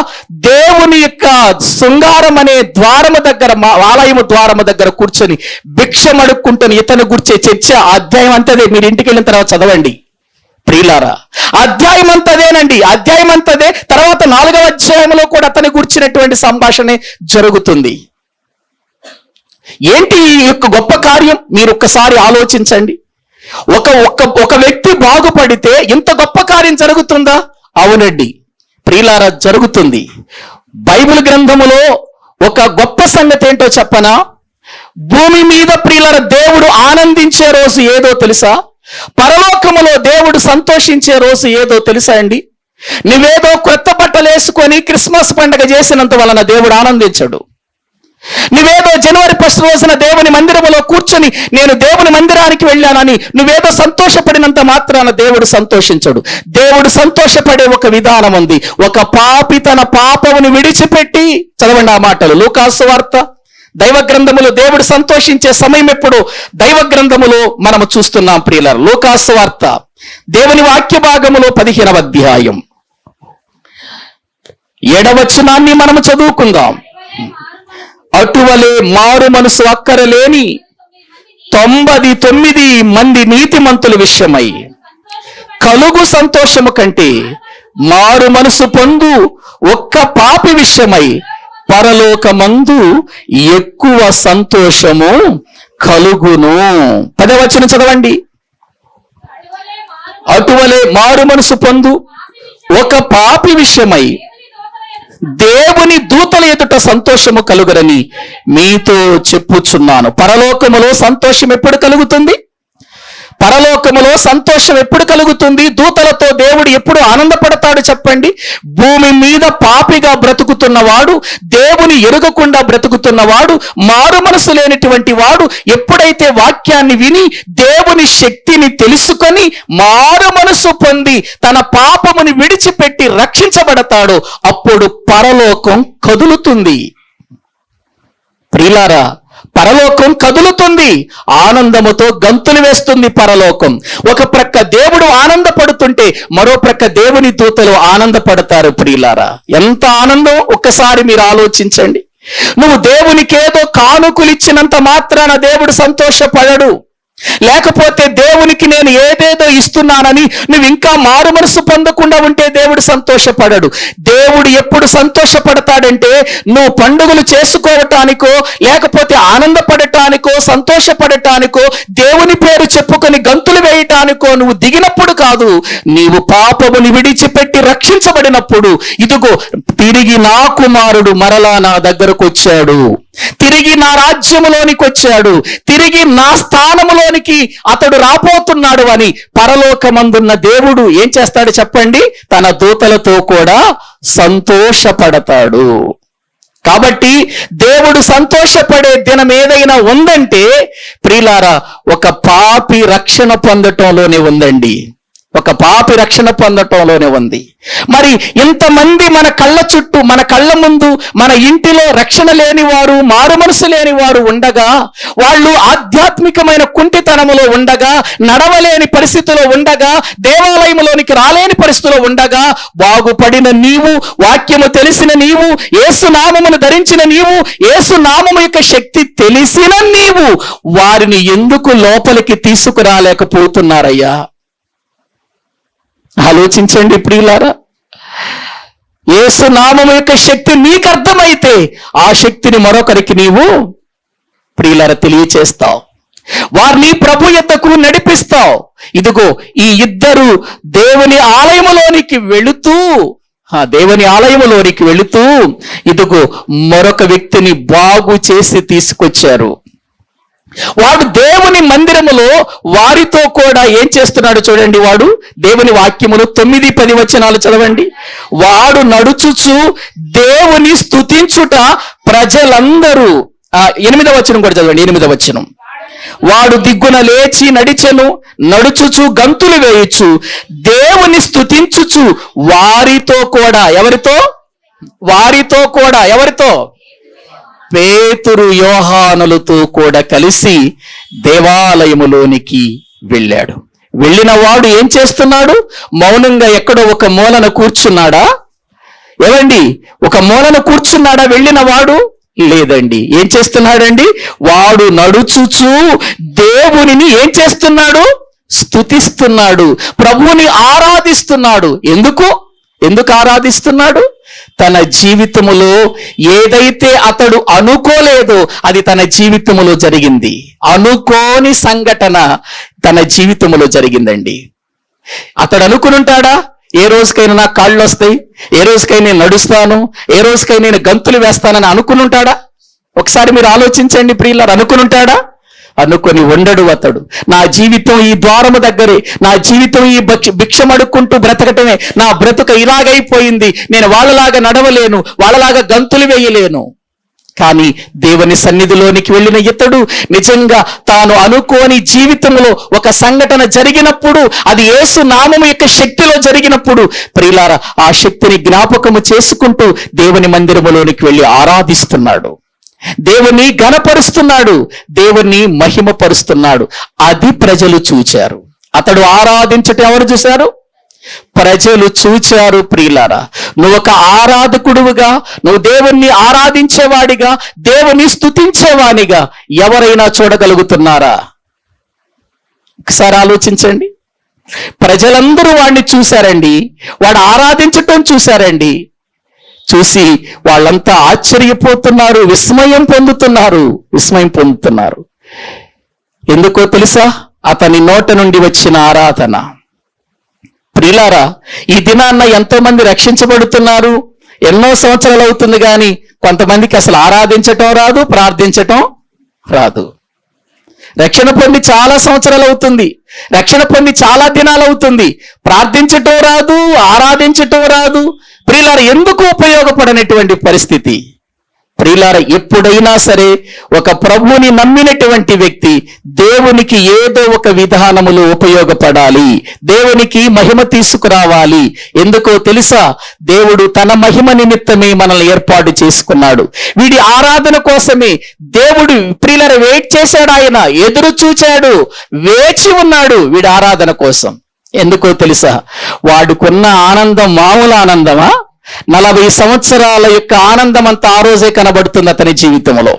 దేవుని యొక్క శృంగారం అనే ద్వారము దగ్గర, ఆలయము ద్వారము దగ్గర కూర్చొని భిక్షం అడుక్కుంటున్న ఇతను గుర్చే చర్చ అధ్యాయం అంతదే. మీరు ఇంటికి వెళ్ళిన తర్వాత చదవండి ప్రియులారా. అధ్యాయం అంతదే. తర్వాత 4వ అధ్యాయంలో కూడా అతని గుర్చినటువంటి సంభాషణ జరుగుతుంది. ఏంటి ఈ యొక్క గొప్ప కార్యం? మీరు ఒక్కసారి ఆలోచించండి. ఒక వ్యక్తి బాగుపడితే ఇంత గొప్ప కార్యం జరుగుతుందా? అవునండి ప్రియులారా, జరుగుతుంది. బైబిల్ గ్రంథములో ఒక గొప్ప సంగతి ఏంటో చెప్పనా? భూమి మీద ప్రియులారా దేవుడు ఆనందించే రోజు ఏదో తెలుసా? పరలోకములో దేవుడు సంతోషించే రోజు ఏదో తెలుసా అండి? నువ్వేదో కొత్త బట్టలు వేసుకొని క్రిస్మస్ పండుగ చేసినంత వలన దేవుడు ఆనందించడు. నువ్వేదో జనవరి 1 రోజున దేవుని మందిరములో కూర్చొని నేను దేవుని మందిరానికి వెళ్ళానని నువ్వేదో సంతోషపడినంత మాత్రాన దేవుడు సంతోషించడు. దేవుడు సంతోషపడే ఒక విధానం ఉంది. ఒక పాపి తన పాపమును విడిచిపెట్టి, చదవండి ఆ మాటలు, లూకాసు వార్త దైవ గ్రంథములో దేవుడు సంతోషించే సమయం ఎప్పుడు దైవ గ్రంథములో మనము చూస్తున్నాం ప్రియులారా. లూకాసు వార్త దేవుని వాక్య భాగములో 15వ అధ్యాయం 7వ వచనాన్ని మనము చదువుకుందాం. అటువలే మారు మనసు అక్కరలేని 99 మంది నీతిమంతుల విషయమై కలుగు సంతోషము కంటే మారు మనసు పొందు ఒక్క పాపి విషయమై పరలోకమందు ఎక్కువ సంతోషము కలుగును. 10వ వచనం చదవండి. అటువలే మారు మనసు పొందు ఒక పాపి విషయమై దేవుని దూతల ఎదుట సంతోషము కలుగురని మీతో చెప్పుచున్నాను. పరలోకములో సంతోషం ఎప్పుడు కలుగుతుంది? పరలోకములో సంతోషం ఎప్పుడు కలుగుతుంది? దూతలతో దేవుడు ఎప్పుడు ఆనందపడతాడు చెప్పండి? భూమి మీద పాపిగా బ్రతుకుతున్నవాడు, దేవుని ఎరుగకుండా బ్రతుకుతున్నవాడు, మారు మనసు లేనటువంటి వాడు ఎప్పుడైతే వాక్యాన్ని విని దేవుని శక్తిని తెలుసుకొని మారు మనసు పొంది తన పాపముని విడిచిపెట్టి రక్షించబడతాడో అప్పుడు పరలోకం కదులుతుంది. ప్రియులారా, పరలోకం కదులుతుంది, ఆనందముతో గంతులు వేస్తుంది పరలోకం. ఒక ప్రక్క దేవుడు ఆనందపడుతుంటే మరో ప్రక్క దేవుని దూతలు ఆనందపడతారు. ప్రియులారా, ఎంత ఆనందం ఒక్కసారి మీరు ఆలోచించండి. నువ్వు దేవునికి ఏదో కానుకలు ఇచ్చినంత మాత్రాన దేవుడు సంతోషపడడు. లేకపోతే దేవునికి నేను ఏదేదో ఇస్తున్నానని నువ్వు ఇంకా మారు మనసు పొందకుండా ఉంటే దేవుడు సంతోషపడడు. దేవుడు ఎప్పుడు సంతోషపడతాడంటే నువ్వు పండుగలు చేసుకోవటానికో లేకపోతే ఆనందపడటానికో సంతోషపడటానికో దేవుని పేరు చెప్పుకొని గంతులు వేయటానికో నువ్వు దిగినప్పుడు కాదు, నీవు పాపముని విడిచిపెట్టి రక్షించబడినప్పుడు. ఇదిగో తిరిగి నా కుమారుడు మరలా నా దగ్గరకు వచ్చాడు, తిరిగి నా రాజ్యములోనికి వచ్చాడు, తిరిగి నా స్థానములోనికి అతడు రాబోతున్నాడు అని పరలోకమందున్న దేవుడు ఏం చేస్తాడు చెప్పండి? తన దూతలతో కూడా సంతోషపడతాడు. కాబట్టి దేవుడు సంతోషపడే దినం ఏదైనా ఉందంటే ప్రియులారా, ఒక పాపి రక్షణ పొందటంలోనే ఉందండి. ఒక పాపి రక్షణ పొందటంలోనే ఉంది. మరి ఇంతమంది మన కళ్ళ చుట్టూ, మన కళ్ళ ముందు, మన ఇంటిలో రక్షణ లేని వారు, మారు మనసు లేని వారు ఉండగా, వాళ్ళు ఆధ్యాత్మికమైన కుంటితనములో ఉండగా, నడవలేని పరిస్థితిలో ఉండగా, దేవాలయంలోనికి రాలేని పరిస్థితిలో ఉండగా, బాగుపడిన నీవు, వాక్యము తెలిసిన నీవు, యేసు నామమును ధరించిన నీవు, యేసు నామము యొక్క శక్తి తెలిసిన నీవు వారిని ఎందుకు లోపలికి తీసుకురాలేకపోతున్నారయ్యా? ఆలోచించండి ప్రియులారా. యేసు నామము యొక్క శక్తి నీకు అర్థమైతే ఆ శక్తిని మరొకరికి నీవు ప్రియులారా తెలియచేస్తావు, వారిని ప్రభు యొద్దకు నడిపిస్తావు. ఇదిగో ఈ ఇద్దరు దేవుని ఆలయములోనికి వెళుతూ ఇదిగో మరొక వ్యక్తిని బాగు చేసి తీసుకొచ్చారు. వాడు దేవుని మందిరములో వారితో కూడా ఏం చేస్తున్నాడు చూడండి. వాడు దేవుని వాక్యములు 9-10 వచనాలు చదవండి. వాడు నడుచుచు దేవుని స్తుతించుట ప్రజలందరూ 8వ వచనం కూడా చదవండి. 8వ వచనం, వాడు దిగ్గున లేచి నడుచుచు గంతులు వేయుచు దేవుని స్తుతించుచు వారితో కూడా, ఎవరితో? పేతురు యోహానులతో కూడా కలిసి దేవాలయములోనికి వెళ్ళాడు. వెళ్ళిన వాడు ఏం చేస్తున్నాడు? మౌనంగా ఎక్కడో ఒక మూలన కూర్చున్నాడా? ఏవండి, ఒక మూలన కూర్చున్నాడా వెళ్ళిన వాడు? లేదండి. ఏం చేస్తున్నాడండి? వాడు నడుచుచు దేవునిని ఏం చేస్తున్నాడు? స్తుతిస్తున్నాడు, ప్రభువుని ఆరాధిస్తున్నాడు. ఎందుకు ఆరాధిస్తున్నాడు? తన జీవితములో ఏదైతే అతడు అనుకోలేదో అది తన జీవితములో జరిగింది. అనుకోని సంఘటన తన జీవితములో జరిగిందండి. అతడు అనుకునుంటాడా, ఏ రోజుకైనా నాకు కాళ్ళు వస్తాయి, ఏ రోజుకైనా నేను నడుస్తాను, ఏ రోజుకైనా నేను గంతులు వేస్తానని అనుకునుంటాడా? ఒకసారి మీరు ఆలోచించండి ప్రియులారా, అనుకునుంటాడా? అనుకొని ఉండడు అతడు. నా జీవితం ఈ ద్వారము దగ్గరే, నా జీవితం ఈ భిక్షమడుక్కుంటూ బ్రతకటమే, నా బ్రతుక ఇలాగైపోయింది, నేను వాళ్ళలాగా నడవలేను, వాళ్ళలాగా గంతులు వేయలేను. కానీ దేవుని సన్నిధిలోనికి వెళ్ళిన ఇతడు నిజంగా తాను అనుకోని జీవితంలో ఒక సంఘటన జరిగినప్పుడు, అది యేసు నామము యొక్క శక్తిలో జరిగినప్పుడు ప్రియులారా ఆ శక్తిని జ్ఞాపకము చేసుకుంటూ దేవుని మందిరములోనికి వెళ్ళి ఆరాధిస్తున్నాడు, దేవుని ఘనపరుస్తున్నాడు, దేవుని మహిమపరుస్తున్నాడు. అది ప్రజలు చూచారు. అతడు ఆరాధించటం ఎవరు చూశారు? ప్రజలు చూచారు. ప్రియులారా, నువ్వు ఒక ఆరాధకుడుగా, నువ్వు దేవుణ్ణి ఆరాధించేవాడిగా, దేవుని స్తుతించేవాడిగా ఎవరైనా చూడగలుగుతున్నారా? ఒకసారి ఆలోచించండి. ప్రజలందరూ వాడిని చూశారండి, వాడు ఆరాధించటం చూశారండి. చూసి వాళ్ళంతా ఆశ్చర్యపోతున్నారు, విస్మయం పొందుతున్నారు. ఎందుకో తెలుసా? అతని నోట నుండి వచ్చిన ఆరాధన. ప్రియులారా, ఈ దినాన్న ఎంతో మంది రక్షించబడుతున్నారు. ఎన్నో సంవత్సరాలు అవుతుంది కానీ కొంతమందికి అసలు ఆరాధించటం రాదు, ప్రార్థించటం రాదు. రక్షణ పొంది చాలా సంవత్సరాలు అవుతుంది, రక్షణ పొంది చాలా దినాలు అవుతుంది, ప్రార్థించటం రాదు, ఆరాధించటం రాదు. ప్రియులారా, ఎందుకు ఉపయోగపడనటువంటి పరిస్థితి? ప్రియులారా, ఎప్పుడైనా సరే ఒక ప్రభువుని నమ్మినటువంటి వ్యక్తి దేవునికి ఏదో ఒక విధానములో ఉపయోగపడాలి, దేవునికి మహిమ తీసుకురావాలి. ఎందుకో తెలుసా? దేవుడు తన మహిమ నిమిత్తమే మనల్ని ఏర్పాటు చేసుకున్నాడు. వీడి ఆరాధన కోసమే దేవుడు ప్రియులారా వెయిట్ చేశాడు, ఆయన ఎదురు చూచాడు, వేచి ఉన్నాడు వీడి ఆరాధన కోసం. ఎందుకో తెలుసా? వాడుకున్న ఆనందం మామూలు ఆనందమా? 40 సంవత్సరాల యొక్క ఆనందం అంతా ఆ రోజే కనబడుతుంది అతని జీవితంలో.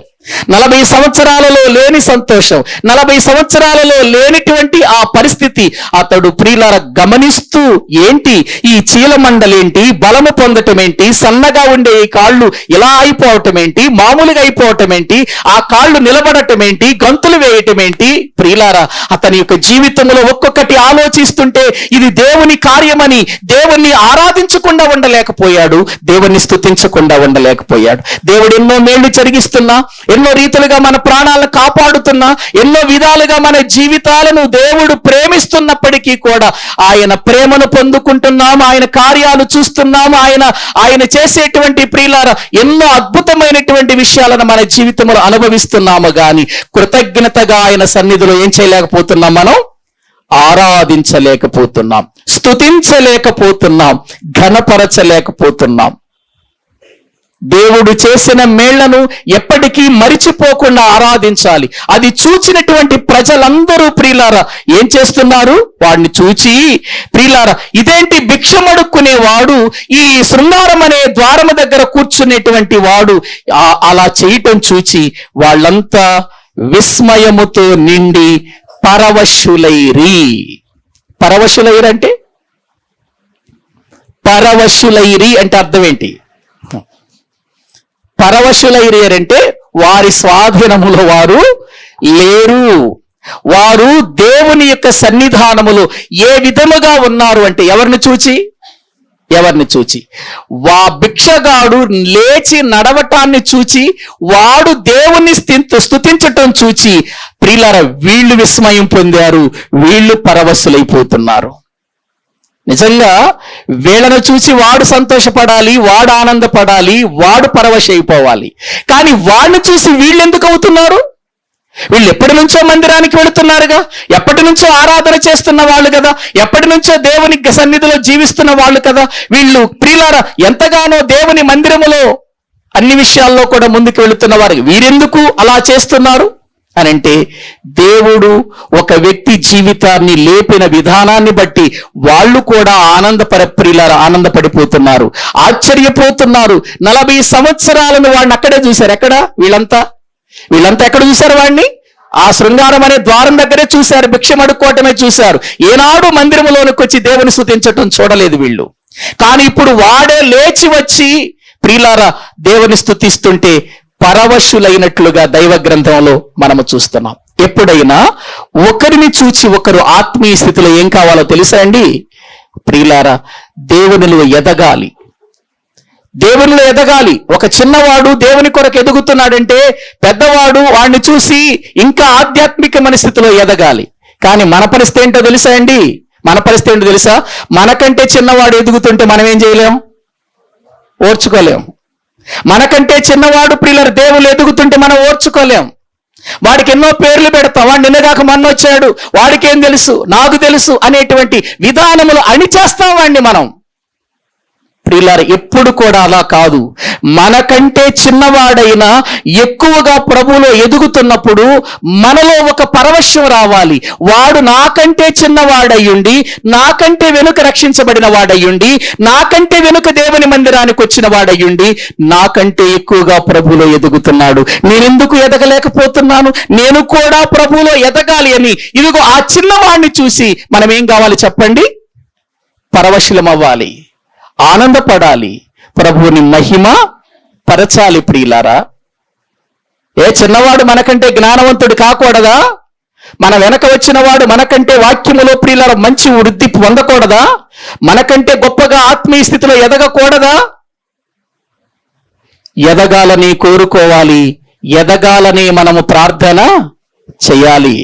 40 సంవత్సరాలలో లేని సంతోషం, 40 సంవత్సరాలలో లేనిటువంటి ఆ పరిస్థితి అతడు ప్రియులారా గమనిస్తూ, ఏంటి ఈ చీలమండలేంటి, బలము పొందటం ఏంటి, సన్నగా ఉండే ఈ కాళ్ళు ఇలా అయిపోవటం ఏంటి, మామూలుగా అయిపోవటం ఏంటి, ఆ కాళ్ళు నిలబడటం ఏంటి, గంతులు వేయటం ఏంటి? ప్రియులారా, అతని యొక్క జీవితంలో ఒక్కొక్కటి ఆలోచిస్తుంటే ఇది దేవుని కార్యమని దేవుణ్ణి ఆరాధించకుండా ఉండలేకపోయాడు, దేవుణ్ణి స్తుతించకుండా ఉండలేకపోయాడు. దేవుడు ఎన్నో మేళ్లు జరిగిస్తున్నా, ఎన్నో రీతులుగా మన ప్రాణాలను కాపాడుతున్నా, ఎన్నో విధాలుగా మన జీవితాలను దేవుడు ప్రేమిస్తున్నప్పటికీ కూడా ఆయన ప్రేమను పొందుకుంటున్నాము, ఆయన కార్యాలు చూస్తున్నాము, ఆయన చేసేటువంటి ప్రియులారా ఎన్నో అద్భుతమైనటువంటి విషయాలను మన జీవితంలో అనుభవిస్తున్నాము. కానీ కృతజ్ఞతగా ఆయన సన్నిధిలో ఏం చేయలేకపోతున్నాం? మనం ఆరాధించలేకపోతున్నాం, స్తుతించలేకపోతున్నాం, ఘనపరచలేకపోతున్నాం. దేవుడు చేసిన మేళ్లను ఎప్పటికీ మరిచిపోకుండా ఆరాధించాలి. అది చూచినటువంటి ప్రజలందరూ ప్రియులారా ఏం చేస్తున్నారు? వాడిని చూచి, ప్రియులారా ఇదేంటి భిక్షమడుక్కునేవాడు ఈ శృంగారం అనే ద్వారము దగ్గర కూర్చునేటువంటి వాడు అలా చేయటం చూచి వాళ్ళంతా విస్మయముతో నిండి పరవశులైరి. పరవశులైరంటే అర్థం ఏంటి? పరవశులైరంటే వారి స్వాధీనములో వారు లేరు. వారు దేవుని యొక్క సన్నిధానములో ఏ విధముగా ఉన్నారు అంటే ఎవరిని చూచి? భిక్షగాడు లేచి నడవటాన్ని చూచి, వాడు దేవుని స్తుతించటం చూచి ప్రియులారా వీళ్ళు విస్మయం పొందారు, వీళ్ళు పరవశులైపోతున్నారు. నిజంగా వీళ్ళను చూసి వాడు సంతోషపడాలి, వాడు ఆనందపడాలి, వాడు పరవశ అయిపోవాలి. కానీ వాడిని చూసి వీళ్ళు ఎందుకు అవుతున్నారు? వీళ్ళు ఎప్పటి నుంచో మందిరానికి వెళుతున్నారుగా, ఎప్పటి నుంచో ఆరాధన చేస్తున్న వాళ్ళు కదా, ఎప్పటి నుంచో దేవుని సన్నిధిలో జీవిస్తున్న వాళ్ళు కదా. వీళ్ళు ప్రియులారా ఎంతగానో దేవుని మందిరములో అన్ని విషయాల్లో కూడా ముందుకు వెళుతున్న వారు వీరెందుకు అలా చేస్తున్నారు అని అంటే, దేవుడు ఒక వ్యక్తి జీవితాన్ని లేపిన విధానాన్ని బట్టి వాళ్ళు కూడా ఆనందపడిపోతున్నారు, ఆశ్చర్యపోతున్నారు. 40 సంవత్సరాలను వాడిని అక్కడే చూశారు. ఎక్కడ? వీళ్ళంతా ఎక్కడ చూశారు వాడిని? ఆ శృంగారం అనే ద్వారం దగ్గరే చూశారు, భిక్షం అడుక్కోవటమే చూశారు. ఏనాడు మందిరములోనికి వచ్చి దేవుని స్తుతించటం చూడలేదు వీళ్ళు. కానీ ఇప్పుడు వాడే లేచి వచ్చి ప్రియులారా దేవుని స్తుతిస్తుంటే పరవశులైనట్లుగా దైవ గ్రంథంలో మనము చూస్తున్నాం. ఎప్పుడైనా ఒకరిని చూచి ఒకరు ఆత్మీయ స్థితిలో ఏం కావాలో తెలుసా అండి ప్రియులారా? దేవునిలో ఎదగాలి, దేవునిలో ఎదగాలి. ఒక చిన్నవాడు దేవుని కొరకు ఎదుగుతున్నాడంటే పెద్దవాడు వాడిని చూసి ఇంకా ఆధ్యాత్మికమైన స్థితిలో ఎదగాలి. కానీ మన పరిస్థితి ఏంటో తెలుసా అండి? మన పరిస్థితి ఏంటో తెలుసా? మనకంటే చిన్నవాడు ఎదుగుతుంటే మనం ఏం చేయలేం? ఓర్చుకోలేం. మనకంటే చిన్నవాడు ప్రియులారా దేవుళ్ళు ఎదుగుతుంటే మనం ఓర్చుకోలేం. వాడికి ఎన్నో పేర్లు పెడతాం. వాడు నిన్నగాక మొన్న వచ్చాడు, వాడికి ఏం తెలుసు, నాకు తెలుసు అనేటువంటి విధానములు అణిచేస్తాం వాడిని మనం. ప్రియులారా, ఎప్పుడు కూడా అలా కాదు. మనకంటే చిన్నవాడైనా ఎక్కువగా ప్రభువులో ఎదుగుతున్నప్పుడు మనలో ఒక పరవశం రావాలి. వాడు నాకంటే చిన్నవాడయ్యుండి, నాకంటే వెనుక రక్షించబడిన వాడయ్యుండి, నాకంటే వెనుక దేవుని మందిరానికి వచ్చిన వాడయ్యుండి, నాకంటే ఎక్కువగా ప్రభువులో ఎదుగుతున్నాడు, నేనెందుకు ఎదగలేకపోతున్నాను, నేను కూడా ప్రభువులో ఎదగాలి అని ఇదిగో ఆ చిన్నవాడిని చూసి మనం ఏం కావాలి చెప్పండి? పరవశులం అవ్వాలి, ఆనందపడాలి, ప్రభువుని మహిమ పరచాలి. ప్రియులారా, ఏ చిన్నవాడు మనకంటే జ్ఞానవంతుడు కాకూడదా? మన వెనక వచ్చిన వాడు మనకంటే వాక్యములో ప్రియులారా మంచి వృద్ధి పొందకూడదా? మనకంటే గొప్పగా ఆత్మీయ స్థితిలో ఎదగకూడదా? ఎదగాలని కోరుకోవాలి, ఎదగాలని మనము ప్రార్థన చేయాలి.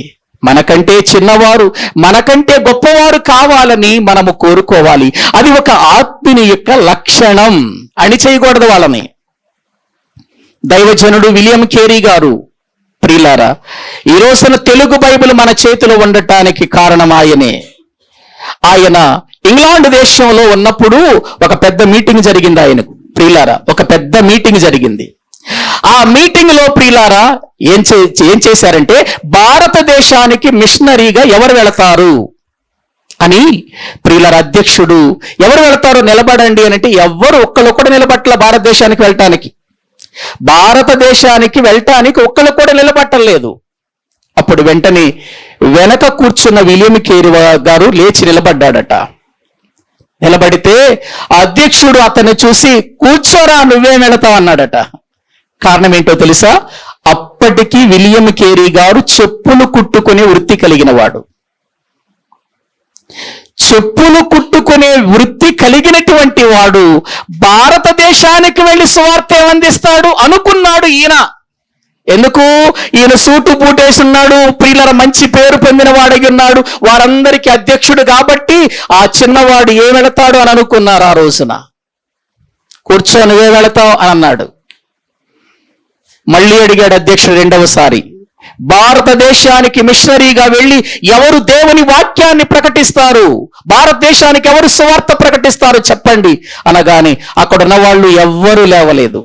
మనకంటే చిన్నవారు మనకంటే గొప్పవారు కావాలని మనము కోరుకోవాలి. అది ఒక ఆత్మీయుని యొక్క లక్షణం. అని చేయకూడదు వాళ్ళని. దైవజనుడు విలియం కేరీ గారు ప్రియులారా, ఈ రోజున తెలుగు బైబిల్ మన చేతిలో ఉండటానికి కారణం ఆయనే. ఆయన ఇంగ్లాండ్ దేశంలో ఉన్నప్పుడు ఒక పెద్ద మీటింగ్ జరిగింది ఆయనకు. ప్రియులారా, ఒక పెద్ద మీటింగ్ జరిగింది. ఆ మీటింగ్ లో ప్రియులారా ఏం చేశారంటే, భారతదేశానికి మిషనరీగా ఎవరు వెళతారు అని ప్రియులారా అధ్యక్షుడు ఎవరు వెళతారో నిలబడండి అని అంటే ఎవ్వరు ఒక్కళ్ళు కూడా నిలబట్టల. భారతదేశానికి వెళ్ళటానికి ఒక్కళ్ళు కూడా నిలబట్టలేదు. అప్పుడు వెంటనే వెనక కూర్చున్న విలియం కేరీ గారు లేచి నిలబడ్డాడట. నిలబడితే ఆ అధ్యక్షుడు అతన్ని చూసి కూర్చోరా, నువ్వేం వెళతావు అన్నాడట. కారణం ఏంటో తెలుసా? అప్పటికి విలియం కేరీ గారు చెప్పులు కుట్టుకునే వృత్తి కలిగిన వాడు. చెప్పులు కుట్టుకునే వృత్తి కలిగినటువంటి వాడు భారతదేశానికి వెళ్ళి సువార్త ఏమందిస్తాడు అనుకున్నాడు ఈయన. ఎందుకు? ఈయన సూటు బూటేసి ఉన్నాడు, ప్రియులర మంచి పేరు పొందిన వాడై ఉన్నాడు, వారందరికీ అధ్యక్షుడు కాబట్టి ఆ చిన్నవాడు ఏ వెళతాడు అని అనుకున్నారు. ఆ రోజున కూర్చో, నువ్వే వెళతావు అని అన్నాడు. మళ్ళీ అడిగాడు అధ్యక్షుడు రెండవసారి, భారతదేశానికి మిషనరీగా వెళ్ళి ఎవరు దేవుని వాక్యాన్ని ప్రకటిస్తారు, భారతదేశానికి ఎవరు సువార్త ప్రకటిస్తారు చెప్పండి అనగానే అక్కడ ఉన్న వాళ్ళు ఎవ్వరూ లేవలేదు.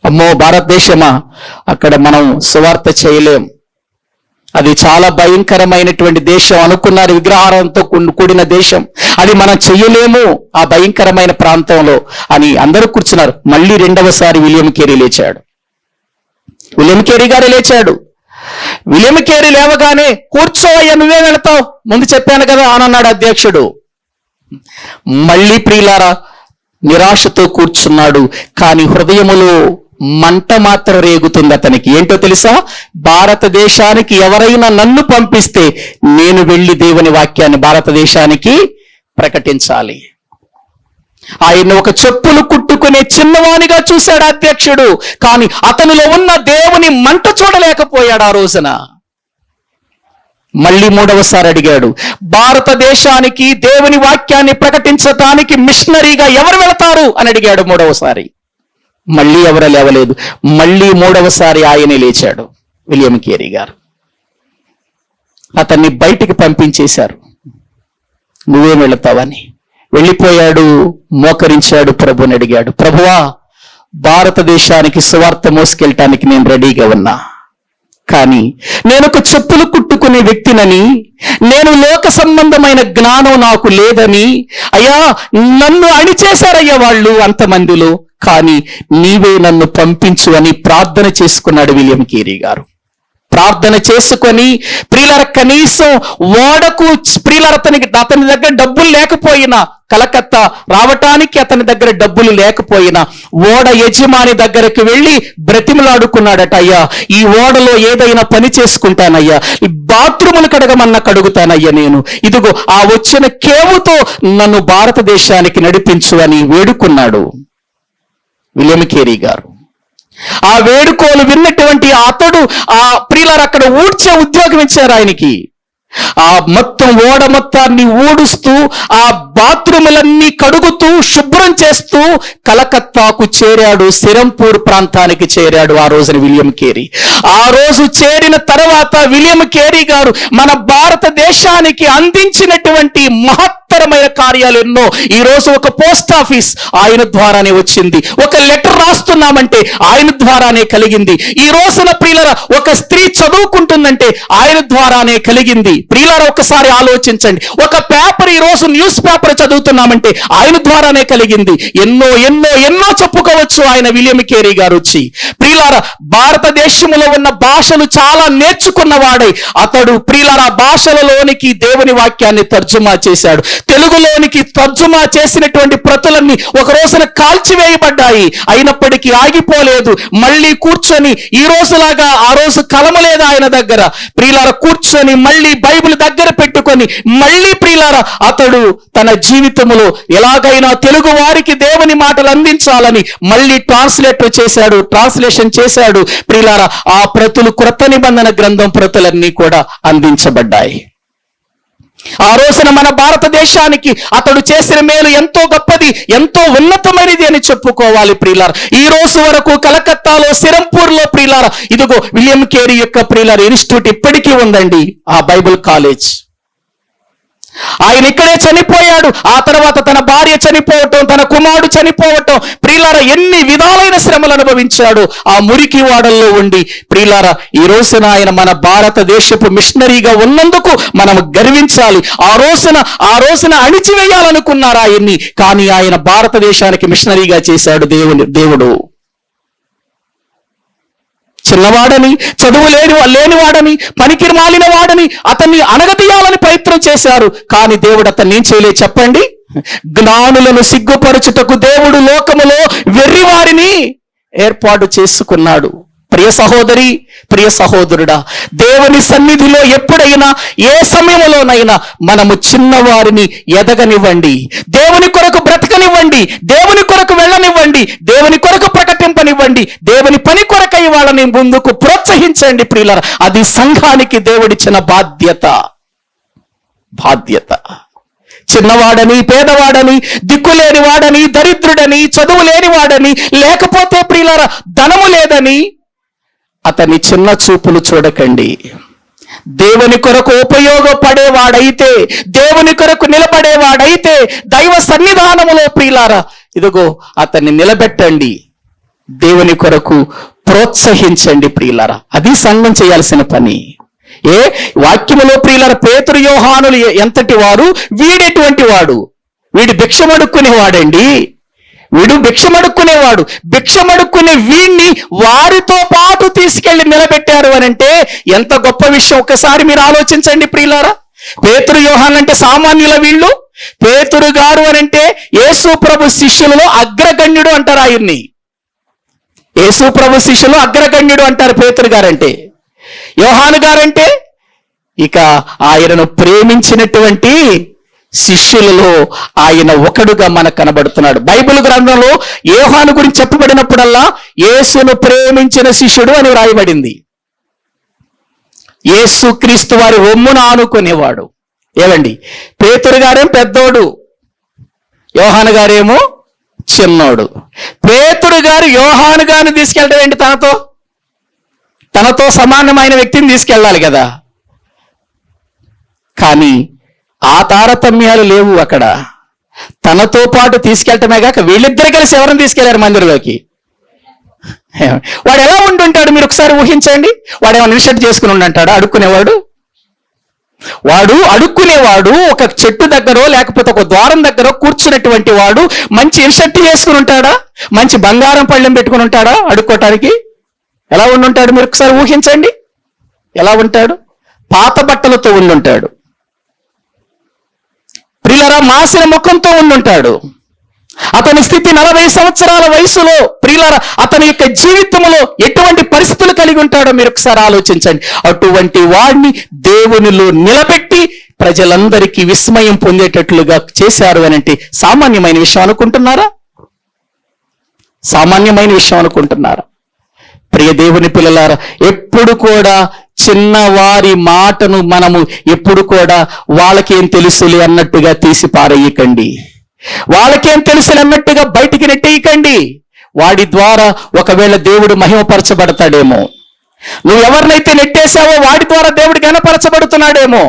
అమ్మో భారతదేశమా, అక్కడ మనం సువార్త చేయలేం, అది చాలా భయంకరమైనటువంటి దేశం అనుకున్నారు, విగ్రహారంతో కూడిన దేశం, అది మనం చెయ్యలేము ఆ భయంకరమైన ప్రాంతంలో అని అందరూ కూర్చున్నారు. మళ్ళీ రెండవసారి విలియం కేరీ లేచాడు. విలియం కేరీ గారు లేచాడు. విలియం కేరీ లేవగానే కూర్చోవయ్యా, నువ్వే వెళతావు, ముందు చెప్పాను కదా అని అన్నాడు అధ్యక్షుడు. మళ్ళీ ప్రియులారా నిరాశతో కూర్చున్నాడు. కానీ హృదయములో మంట మాత్రం రేగుతుంది అతనికి. ఏంటో తెలుసా? భారతదేశానికి ఎవరైనా నన్ను పంపిస్తే నేను వెళ్ళి దేవుని వాక్యాన్ని భారతదేశానికి ప్రకటించాలి. ఆయన ఒక చెప్పులు కుట్టుకునే చిన్నవానిగా చూశాడు అధ్యక్షుడు. కానీ అతనిలో ఉన్న దేవుని మంట చూడలేకపోయాడు ఆ రోజున. మళ్ళీ మూడవసారి అడిగాడు, భారతదేశానికి దేవుని వాక్యాన్ని ప్రకటించటానికి మిషనరీగా ఎవరు వెళతారు అని అడిగాడు మూడవసారి. మళ్ళీ ఎవరు లేవలేదు. మళ్ళీ మూడవసారి ఆయనే లేచాడు, విలియం కేరీ గారు. అతన్ని బయటికి పంపించేశారు. నువ్వేం వెళతావని. వెళ్ళిపోయాడు, మోకరించాడు, ప్రభుని అడిగాడు, ప్రభువా భారతదేశానికి సువార్త మోసుకెళ్ళటానికి నేను రెడీగా ఉన్నా, కానీ నేను ఒక చెప్పులు కుట్టుకునే వ్యక్తినని, నేను లోక సంబంధమైన జ్ఞానం నాకు లేదని, అయ్యా నన్ను అణిచేశారయ్యా వాళ్ళు అంతమందిలో, కానీ నీవే నన్ను పంపించు అని ప్రార్థన చేసుకున్నాడు విలియం కేరీ గారు. ప్రార్థన చేసుకొని ప్రియులారా, కనీసం ఓడకు ప్రియులారా అతని దగ్గర డబ్బులు లేకపోయినా, కలకత్తా రావటానికి అతని దగ్గర డబ్బులు లేకపోయినా ఓడ యజమాని దగ్గరికి వెళ్ళి బ్రతిమలాడుకున్నాడట. అయ్యా, ఈ ఓడలో ఏదైనా పని చేసుకుంటానయ్యా, ఈ బాత్రూములు కడగమన్నా కడుగుతానయ్యా నేను, ఇదిగో ఆ వచ్చిన కేవుతో నన్ను భారతదేశానికి నడిపించు అని వేడుకున్నాడు విలియం కేరీ గారు. ఆ వేడుకోలు విన్నటువంటి అతడు ఆ ప్రియులారా అక్కడ ఊడ్చే ఉద్యోగం ఇచ్చారు ఆయనకి. ఆ మొత్తం ఓడ మొత్తాన్ని ఊడుస్తూ, ఆ బాత్రూములన్నీ కడుగుతూ, శుభ్రం చేస్తూ కలకత్తాకు చేరాడు, సిరంపూర్ ప్రాంతానికి చేరాడు ఆ రోజున విలియం కేరీ. ఆ రోజు చేరిన తర్వాత విలియం కేరీ గారు మన భారతదేశానికి అందించినటువంటి మహత్తరమైన కార్యాలు ఎన్నో. ఈ రోజు ఒక పోస్ట్ ఆఫీస్ ఆయన ద్వారానే వచ్చింది, ఒక లెటర్ రాస్తున్నామంటే ఆయన ద్వారానే కలిగింది. ఈ రోజున ప్రియులారా ఒక స్త్రీ చదువుకుంటుందంటే ఆయన ద్వారానే కలిగింది. ప్రియులారా ఒకసారి ఆలోచించండి, ఒక పేపర్ ఈ రోజు న్యూస్ పేపర్ చదువుతున్నామంటే ఆయన ద్వారానే కలిగింది. ఎన్నో ఎన్నో ఎన్నో చెప్పుకోవచ్చు ఆయన విలియం కేరీ గారు వచ్చి. ప్రియులారా భారతదేశంలో ఉన్న భాషలు చాలా నేర్చుకున్నవాడై అతడు ప్రియులారా భాషలలోనికి దేవుని వాక్యాన్ని తర్జుమా చేశాడు. తెలుగులోనికి తర్జుమా చేసినటువంటి ప్రతులన్నీ ఒక రోజున కాల్చివేయబడ్డాయి. అయినప్పటికీ ఆగిపోలేదు, మళ్ళీ కూర్చొని ఈ రోజులాగా ఆ రోజు కలమ లేదు ఆయన దగ్గర. ప్రియులారా కూర్చొని మళ్ళీ బైబిల్ దగ్గర పెట్టుకొని మళ్ళీ ప్రియులారా అతడు తన జీవితంలో ఎలాగైనా తెలుగు వారికి దేవుని మాటలు అందించాలని మళ్ళీ ట్రాన్స్లేషన్ చేశాడు. ప్రియులారా ఆ ప్రతులు క్రొత్త నిబంధన గ్రంథం ప్రతులన్నీ కూడా అందించబడ్డాయి. ఆ రోజున మన భారతదేశానికి అతడు చేసిన మేలు ఎంతో గొప్పది, ఎంతో ఉన్నతమైనది అని చెప్పుకోవాలి ప్రియులారా. ఈ రోజు వరకు కలకత్తాలో, సిరంపూర్లో ప్రియులారా ఇదిగో విలియం కేరీ యొక్క ప్రియులారా ఇన్స్టిట్యూట్ ఇప్పటికీ ఉందండి, ఆ బైబిల్ కాలేజ్. ఆయన ఇక్కడే చనిపోయాడు. ఆ తర్వాత తన భార్య చనిపోవటం, తన కుమారుడు చనిపోవటం, ప్రియులారా ఎన్ని విధాలైన శ్రమలు అనుభవించాడు ఆ మురికి వాడల్లో ఉండి. ప్రియులారా ఈ రోజున ఆయన మన భారతదేశపు మిషనరీగా ఉన్నందుకు మనం గర్వించాలి. ఆ రోజున అణిచివేయాలనుకున్నారు ఆయన్ని, కానీ ఆయన భారతదేశానికి మిషనరీగా చేశాడు దేవుడు. చిన్నవాడని, చదువు లేనివాడని, పనికి మాలిన వాడని అతన్ని అణగదీయాలని ప్రయత్నం చేశారు. కానీ దేవుడు అతన్ని ఏం చేయలేదు చెప్పండి? జ్ఞానులను సిగ్గుపరచుటకు దేవుడు లోకములో వెర్రివారిని ఏర్పాటు చేసుకున్నాడు. ప్రియ సహోదరి, ప్రియ సహోదరుడా, దేవుని సన్నిధిలో ఎప్పుడైనా ఏ సమయంలోనైనా మనము చిన్నవారిని ఎదగనివ్వండి, దేవుని కొరకు బ్రతకనివ్వండి, దేవుని కొరకు వెళ్ళనివ్వండి, దేవుని కొరకు ప్రకటింపనివ్వండి, దేవుని పని కొరకై వాళ్ళని ముందుకు ప్రోత్సహించండి ప్రియులారా. అది సంఘానికి దేవుడిచ్చిన బాధ్యత. చిన్నవాడని, పేదవాడని, దిక్కులేని వాడని, దరిద్రుడని, చదువు లేనివాడని, లేకపోతే ప్రియులారా ధనము లేదని అతని చిన్న చూపులు చూడకండి. దేవుని కొరకు ఉపయోగపడేవాడైతే, దేవుని కొరకు నిలబడేవాడైతే దైవ సన్నిధానములో ప్రియులారా ఇదిగో అతన్ని నిలబెట్టండి, దేవుని కొరకు ప్రోత్సహించండి ప్రియులారా. అది సంఘం చేయాల్సిన పని. వాక్యములో ప్రియులారా పేతురు యోహానులు ఎంతటి వారు, వీడెటువంటి వాడు, వీడు భిక్షమడుక్కునేవాడండి. భిక్షమడుక్కునే వీణ్ణి వారితో పాటు తీసుకెళ్లి నిలబెట్టారు అని అంటే ఎంత గొప్ప విషయం. ఒకసారి మీరు ఆలోచించండి ప్రియులారా. పేతురు యోహాను అంటే సామాన్యుల వీళ్ళు. పేతురు గారు అని అంటే యేసు ప్రభు శిష్యులలో అగ్రగణ్యుడు అంటారు ఆయన్ని. యేసు ప్రభు శిష్యులు అగ్రగణ్యుడు అంటారు పేతురు గారంటే. యోహాను గారంటే ఇక ఆయనను ప్రేమించినటువంటి శిష్యులలో ఆయన ఒకడుగా మనకు కనబడుతున్నాడు. బైబిల్ గ్రంథంలో యోహాను గురించి చెప్పబడినప్పుడల్లా యేసును ప్రేమించిన శిష్యుడు అని వ్రాయబడింది. యేసు క్రీస్తు వారి రొమ్మున ఆనుకునేవాడు. ఏమండి, పేతురు గారేం పెద్దోడు, యోహాను గారేమో చిన్నోడు. పేతురు గారు యోహాను గారిని తీసుకెళ్ళడం ఏంటి? తనతో సమానమైన వ్యక్తిని తీసుకెళ్ళాలి కదా. కానీ ఆ తారతమ్యాలు లేవు అక్కడ. తనతో పాటు తీసుకెళ్ళటమే కాక వీళ్ళిద్దరు కలిసి ఎవరిని తీసుకెళ్లారు మందిరంలోకి? వాడు ఎలా ఉంటుంటాడు మీరు ఒకసారి ఊహించండి. వాడు ఏమైనా ఇన్షర్ట్ చేసుకుని ఉండంటాడా? వాడు అడుక్కునేవాడు ఒక చెట్టు దగ్గర లేకపోతే ఒక ద్వారం దగ్గర కూర్చున్నటువంటి వాడు మంచి ఇన్షర్ట్ చేసుకుని ఉంటాడా? మంచి బంగారం పళ్ళెం పెట్టుకుని ఉంటాడా అడుక్కోటానికి? ఎలా ఉండుంటాడు మీరు ఒకసారి ఊహించండి. ఎలా ఉంటాడు? పాత బట్టలతో ఉండుంటాడు. ప్రియులారా, మాసిన ముఖంతో ఉండుంటాడు. అతని స్థితి 40 సంవత్సరాల వయసులో ప్రియులారా అతని యొక్క జీవితంలో ఎటువంటి పరిస్థితులు కలిగి ఉంటాడో మీరు ఒకసారి ఆలోచించండి. అటువంటి వాడిని దేవునిలో నిలబెట్టి ప్రజలందరికీ విస్మయం పొందేటట్లుగా చేశారు అని అంటే సామాన్యమైన విషయం అనుకుంటున్నారా? సామాన్యమైన విషయం అనుకుంటున్నారా? ప్రియ దేవుని పిల్లలారా, ఎప్పుడు కూడా చిన్నవారి మాటను మనము ఎప్పుడు కూడా వాళ్ళకేం తెలుసులే అన్నట్టుగా తీసి పారేయకండి. వాళ్ళకేం తెలుసులే అన్నట్టుగా బయటికి నెట్టేయకండి. వాడి ద్వారా ఒకవేళ దేవుడు మహిమపరచబడతాడేమో. నువ్వు ఎవరినైతే నెట్టేశావో వాడి ద్వారా దేవుడు ఘనపరచబడుతున్నాడేమో.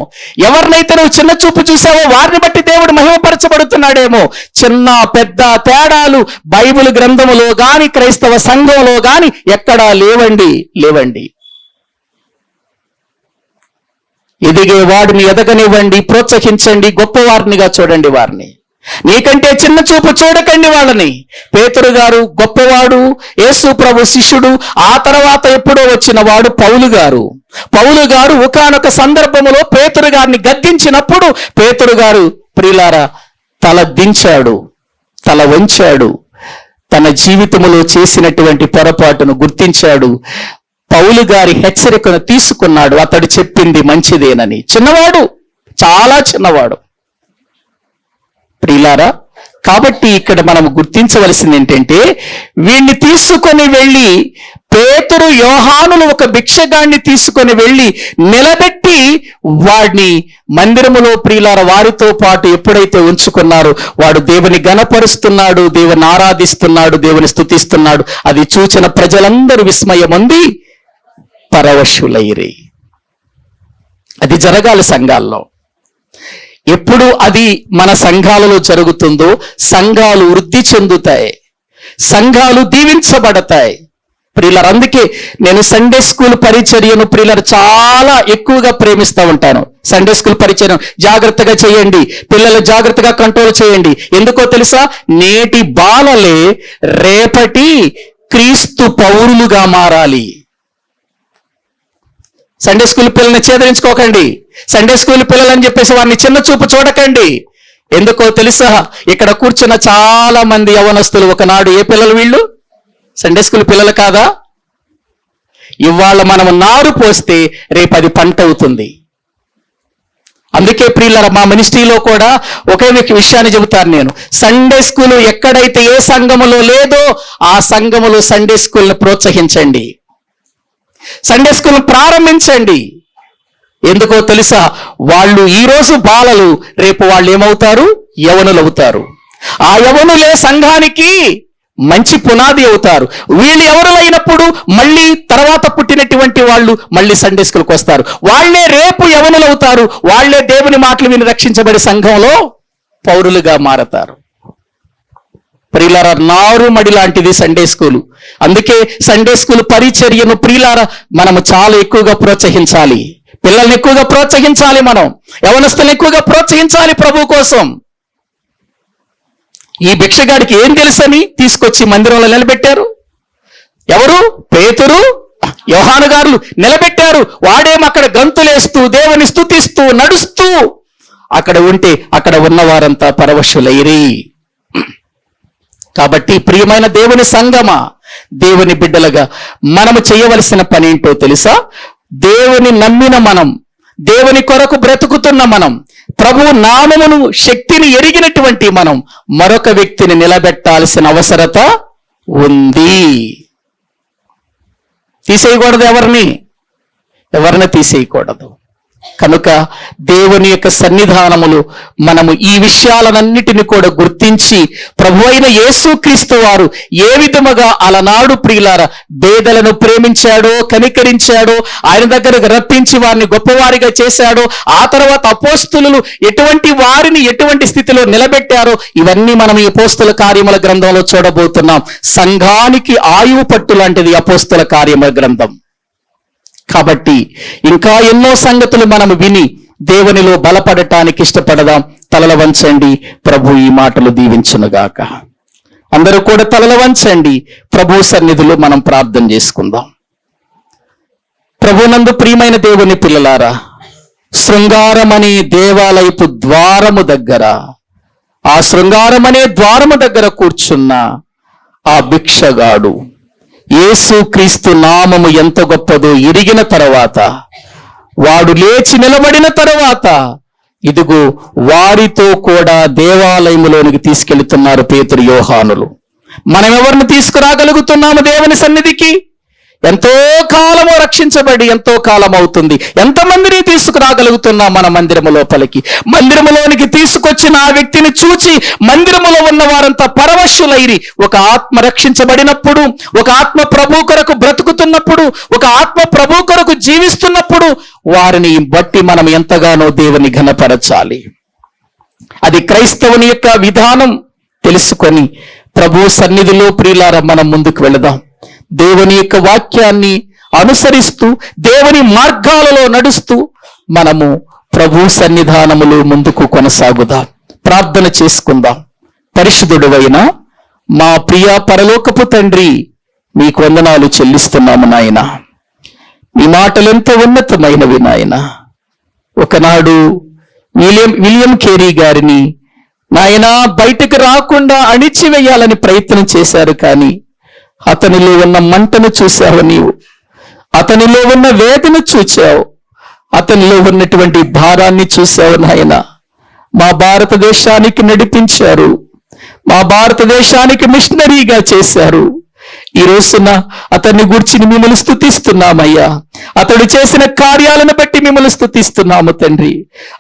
ఎవరినైతే నువ్వు చిన్న చూపు చూసావో వారిని బట్టి దేవుడు మహిమపరచబడుతున్నాడేమో. చిన్న పెద్ద తేడాలు బైబిల్ గ్రంథములో గాని క్రైస్తవ సంఘంలో గాని ఎక్కడా లేవండి. ఎదిగే వాడిని ఎదగనివ్వండి, ప్రోత్సహించండి, గొప్పవారినిగా చూడండి వారిని. నీకంటే చిన్న చూపు చూడకండి వాళ్ళని. పేతురు గారు గొప్పవాడు, యేసు ప్రభు శిష్యుడు. ఆ తర్వాత ఎప్పుడో వచ్చిన వాడు పౌలు గారు ఒకానొక సందర్భంలో పేతురు గారిని గద్దించినప్పుడు పేతురు గారు ప్రియులారా తల దించాడు, తల వంచాడు. తన జీవితంలో చేసినటువంటి పొరపాటును గుర్తించాడు. పౌలు గారి హెచ్చరికను తీసుకున్నాడు. అతడు చెప్పింది మంచిదేనని. చిన్నవాడు, చాలా చిన్నవాడు ప్రియులారా. కాబట్టి ఇక్కడ మనం గుర్తించవలసింది ఏంటంటే, వీడిని తీసుకొని వెళ్ళి పేతురు యోహానులు ఒక భిక్షగాన్ని తీసుకొని వెళ్ళి నిలబెట్టి వాడిని మందిరములో ప్రియులార వారితో పాటు ఎప్పుడైతే ఉంచుకున్నారో వాడు దేవుని గణపరుస్తున్నాడు, దేవుని ఆరాధిస్తున్నాడు, దేవుని స్తుతిస్తున్నాడు. అది చూచిన ప్రజలందరూ విస్మయముంది పరవశులైరి. అది జరగాలి సంఘాల్లో. ఎప్పుడు అది మన సంఘాలలో జరుగుతుందో సంఘాలు వృద్ధి చెందుతాయి, సంఘాలు దీవించబడతాయి. ప్రియులారు, అందుకే నేను సండే స్కూల్ పరిచర్యను ప్రియులారు చాలా ఎక్కువగా ప్రేమిస్తూ ఉంటాను. సండే స్కూల్ పరిచర్యను జాగ్రత్తగా చేయండి, పిల్లలు జాగ్రత్తగా కంట్రోల్ చేయండి. ఎందుకో తెలుసా? నేటి బాలలే రేపటి క్రీస్తు పౌరులుగా మారాలి. సండే స్కూల్ పిల్లల్ని ఛేదరించుకోకండి. సండే స్కూల్ పిల్లలని చెప్పేసి వారిని చిన్న చూపు చూడకండి. ఎందుకో తెలుసా? ఇక్కడ కూర్చున్న చాలా మంది యవనస్తులు ఒకనాడు ఏ పిల్లలు? వీళ్ళు సండే స్కూల్ పిల్లలు కాదా? ఇవాళ మనం నారు పోస్తే రేపు అది పంట అవుతుంది. అందుకే ప్రియులారా, మా మినిస్ట్రీలో కూడా ఒకే విషయాన్ని చెబుతాను నేను. సండే స్కూల్ ఎక్కడైతే ఏ సంఘములో లేదో ఆ సంఘములో సండే స్కూల్ని ప్రోత్సహించండి, సండే స్కూల్ ప్రారంభించండి. ఎందుకో తెలుసా? వాళ్ళు ఈరోజు బాలలు, రేపు వాళ్ళు ఏమవుతారు? యవనులు అవుతారు. ఆ యవనులే సంఘానికి మంచి పునాది అవుతారు. వీళ్ళు యవనులైనప్పుడు మళ్ళీ తర్వాత పుట్టినటువంటి వాళ్ళు మళ్ళీ సండే స్కూల్కి వస్తారు. వాళ్లే రేపు యవనులు అవుతారు. వాళ్లే దేవుని మాటలు విని రక్షించబడి సంఘంలో పౌరులుగా మారతారు. ప్రియులారా, నారుమడి లాంటిది సండే స్కూలు. అందుకే సండే స్కూల్ పరిచర్యను ప్రియులారా మనము చాలా ఎక్కువగా ప్రోత్సహించాలి. పిల్లల్ని ఎక్కువగా ప్రోత్సహించాలి. మనం యవనస్తులను ఎక్కువగా ప్రోత్సహించాలి ప్రభు కోసం. ఈ భిక్షగాడికి ఏం తెలుసని తీసుకొచ్చి మందిరంలో నిలబెట్టారు. ఎవరు? పేతురు, యోహాను గారు నిలబెట్టారు. వాడేమో అక్కడ గంతులేస్తూ దేవుని స్తుతిస్తూ నడుస్తూ అక్కడ ఉంటే అక్కడ ఉన్నవారంతా పరవశులైరి. కాబట్టి ప్రియమైన దేవుని సంగమా, దేవుని బిడ్డలుగా మనము చేయవలసిన పని ఏంటో తెలుసా? దేవుని నమ్మిన మనం, దేవుని కొరకు బ్రతుకుతున్న మనం, ప్రభు నామమును శక్తిని ఎరిగినటువంటి మనం మరొక వ్యక్తిని నిలబెట్టాల్సిన అవసరత ఉంది. తీసేయకూడదు, ఎవరిని తీసేయకూడదు. కనుక దేవుని యొక్క సన్నిధానములు మనము ఈ విషయాలన్నిటిని కూడా గుర్తించి ప్రభువైన యేసుక్రీస్తు వారు ఏ విధముగా అలనాడు ప్రియులారా బేదలను ప్రేమించాడో, కనికరించాడో, ఆయన దగ్గరకు రప్పించి వారిని గొప్పవారిగా చేశాడో, ఆ తర్వాత అపోస్తులు ఎటువంటి వారిని ఎటువంటి స్థితిలో నిలబెట్టారో ఇవన్నీ మనం ఈ అపోస్తుల కార్యముల గ్రంథంలో చూడబోతున్నాం. సంఘానికి ఆయువు పట్టు లాంటిది అపోస్తుల కార్యముల గ్రంథం. కాబట్టి ఇంకా ఎన్నో సంగతులు మనం విని దేవునిలో బలపడటానికి ఇష్టపడదాం. తలల వంచండి, ప్రభు ఈ మాటలు దీవించునుగాక. అందరూ కూడా తలల వంచండి, ప్రభు సన్నిధిలో మనం ప్రార్థన చేసుకుందాం. ప్రభునందు ప్రియమైన దేవుని పిల్లలారా, శృంగారమనే దేవాలయపు ద్వారము దగ్గర, ఆ శృంగారమనే ద్వారము దగ్గర కూర్చున్న ఆ భిక్షగాడు యేసు క్రీస్తు నామము ఎంత గొప్పదో ఎరిగిన తర్వాత, వాడు లేచి నిలబడిన తర్వాత, ఇదిగో వారితో కూడా దేవాలయములోనికి తీసుకెళ్తున్నారు పేతురు, యోహానులు. మనం ఎవరిని తీసుకురాగలుగుతున్నాము దేవుని సన్నిధికి? ఎంతో కాలము రక్షించబడి ఎంతో కాలం అవుతుంది. ఎంతమందిని తీసుకురాగలుగుతున్నాం మన మందిరము లోపలికి? మందిరములోనికి తీసుకొచ్చిన ఆ వ్యక్తిని చూచి మందిరములో ఉన్న వారంతా పరవశులైరి, ఒక ఆత్మ రక్షించబడినప్పుడు, ఒక ఆత్మ ప్రభు కొరకు బ్రతుకుతున్నప్పుడు, ఒక ఆత్మ ప్రభు కొరకు జీవిస్తున్నప్పుడు వారిని బట్టి మనం ఎంతగానో దేవుని ఘనపరచాలి. అది క్రైస్తవుని యొక్క విధానం తెలుసుకొని ప్రభు సన్నిధిలో ప్రియులారా మనం ముందుకు వెళదాం. దేవుని యొక్క వాక్యాన్ని అనుసరిస్తూ దేవుని మార్గాలలో నడుస్తూ మనము ప్రభు సన్నిధానములో ముందుకు కొనసాగుదాం. ప్రార్థన చేసుకుందాం. పరిశుద్ధుడవైన మా ప్రియ పరలోకపు తండ్రి, మీకు వందనాలు చెల్లిస్తున్నాము నాయన. మీ మాటలెంతో ఉన్నతమైనవి నాయన. ఒకనాడు విలియం కేరీ గారిని నాయన బయటకు రాకుండా అణిచివేయాలని ప్రయత్నం చేశారు, కానీ అతనిలో ఉన్న మంటను చూశావు నీవు, అతనిలో ఉన్న వేదన చూచావు, అతనిలో ఉన్నటువంటి భారాన్ని చూశావు నాయన. మా భారతదేశానికి నడిపించారు, మా భారతదేశానికి మిషనరీగా చేశారు. ఈ రోజున అతన్ని గూర్చి మిమ్మల్ని స్తుతిస్తున్నామయ్యా. అతడు చేసిన కార్యాలను బట్టి మిమ్మల్ని స్తుతిస్తున్నాము తండ్రి.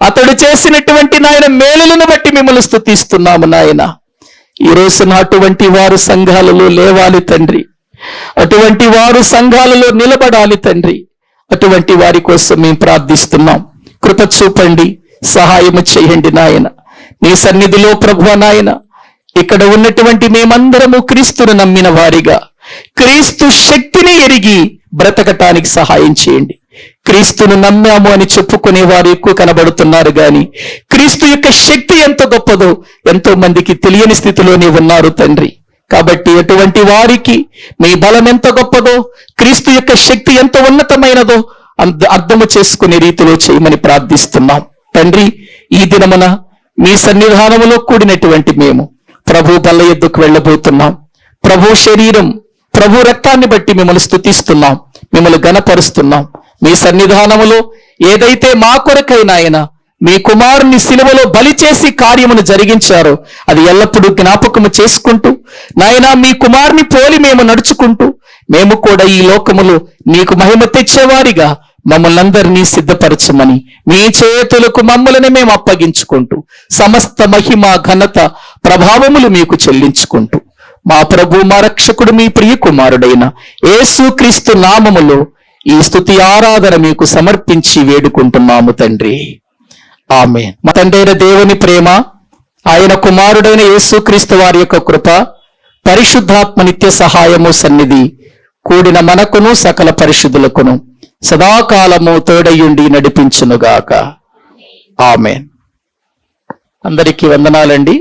అతడు చేసినటువంటి నాయన మేలులను బట్టి మిమ్మల్ని స్తుతిస్తున్నాము నాయన. ఈ రోజున అటువంటి వారు సంఘాలలో లేవాలి తండ్రి, అటువంటి వారు సంఘాలలో నిలబడాలి తండ్రి. అటువంటి వారి కోసం మేము ప్రార్థిస్తున్నాం. కృప చూపండి, సహాయము చేయండి నాయన. నీ సన్నిధిలో ప్రభువా నాయన, ఇక్కడ ఉన్నటువంటి మేమందరము క్రీస్తును నమ్మిన వారిగా క్రీస్తు శక్తిని ఎరిగి బ్రతకటానికి సహాయం చేయండి. క్రీస్తును నమ్మాము అని చెప్పుకునే వారు ఎక్కువ కనబడుతున్నారు, గాని క్రీస్తు యొక్క శక్తి ఎంత గొప్పదో ఎంతో మందికి తెలియని స్థితిలోనే ఉన్నారు తండ్రి. కాబట్టి అటువంటి వారికి మీ బలం ఎంత గొప్పదో, క్రీస్తు యొక్క శక్తి ఎంత ఉన్నతమైనదో అర్థము చేసుకునే రీతిలో చేయమని ప్రార్థిస్తున్నాం తండ్రి. ఈ దినమున మీ సన్నిధానములో కూడినటువంటి మేము ప్రభు బల్ల ఎద్దుకు వెళ్ళబోతున్నాం. ప్రభు శరీరం, ప్రభు రక్తాన్ని బట్టి మిమ్మల్ని స్తుతిస్తున్నాం, మిమ్మల్ని ఘనపరుస్తున్నాం. మీ సన్నిధానములో ఏదైతే మా కొరకైనా ఆయన మీ కుమారుని సిలువలో బలి చేసి కార్యమును జరిగించారో అది ఎల్లప్పుడూ జ్ఞాపకము చేసుకుంటూ నాయన మీ కుమారుని పోలి మేము నడుచుకుంటూ మేము కూడా ఈ లోకములో నీకు మహిమ తెచ్చేవారిగా మమ్మల్ని అందరినీ సిద్ధపరచమని మీ చేతులకు మమ్మల్ని మేము అప్పగించుకుంటూ సమస్త మహిమ ఘనత ప్రభావములు మీకు చెల్లించుకుంటూ మా ప్రభు మా రక్షకుడు మీ ప్రియ కుమారుడైన యేసుక్రీస్తు నామములో ఈ స్తుతి ఆరాధన మీకు సమర్పించి వేడుకుంటున్నాము తండ్రి. ఆమేన్. మా తండ్రి అయిన దేవుని ప్రేమ, ఆయన కుమారుడైన యేసుక్రీస్తు వారి యొక్క కృప, పరిశుద్ధాత్మ నిత్య సహాయము సన్నిధి కూడిన మనకును సకల పరిశుద్ధులకును సదాకాలము తోడయుండి నడిపించునుగాక. ఆమేన్. అందరికీ వందనాలండి.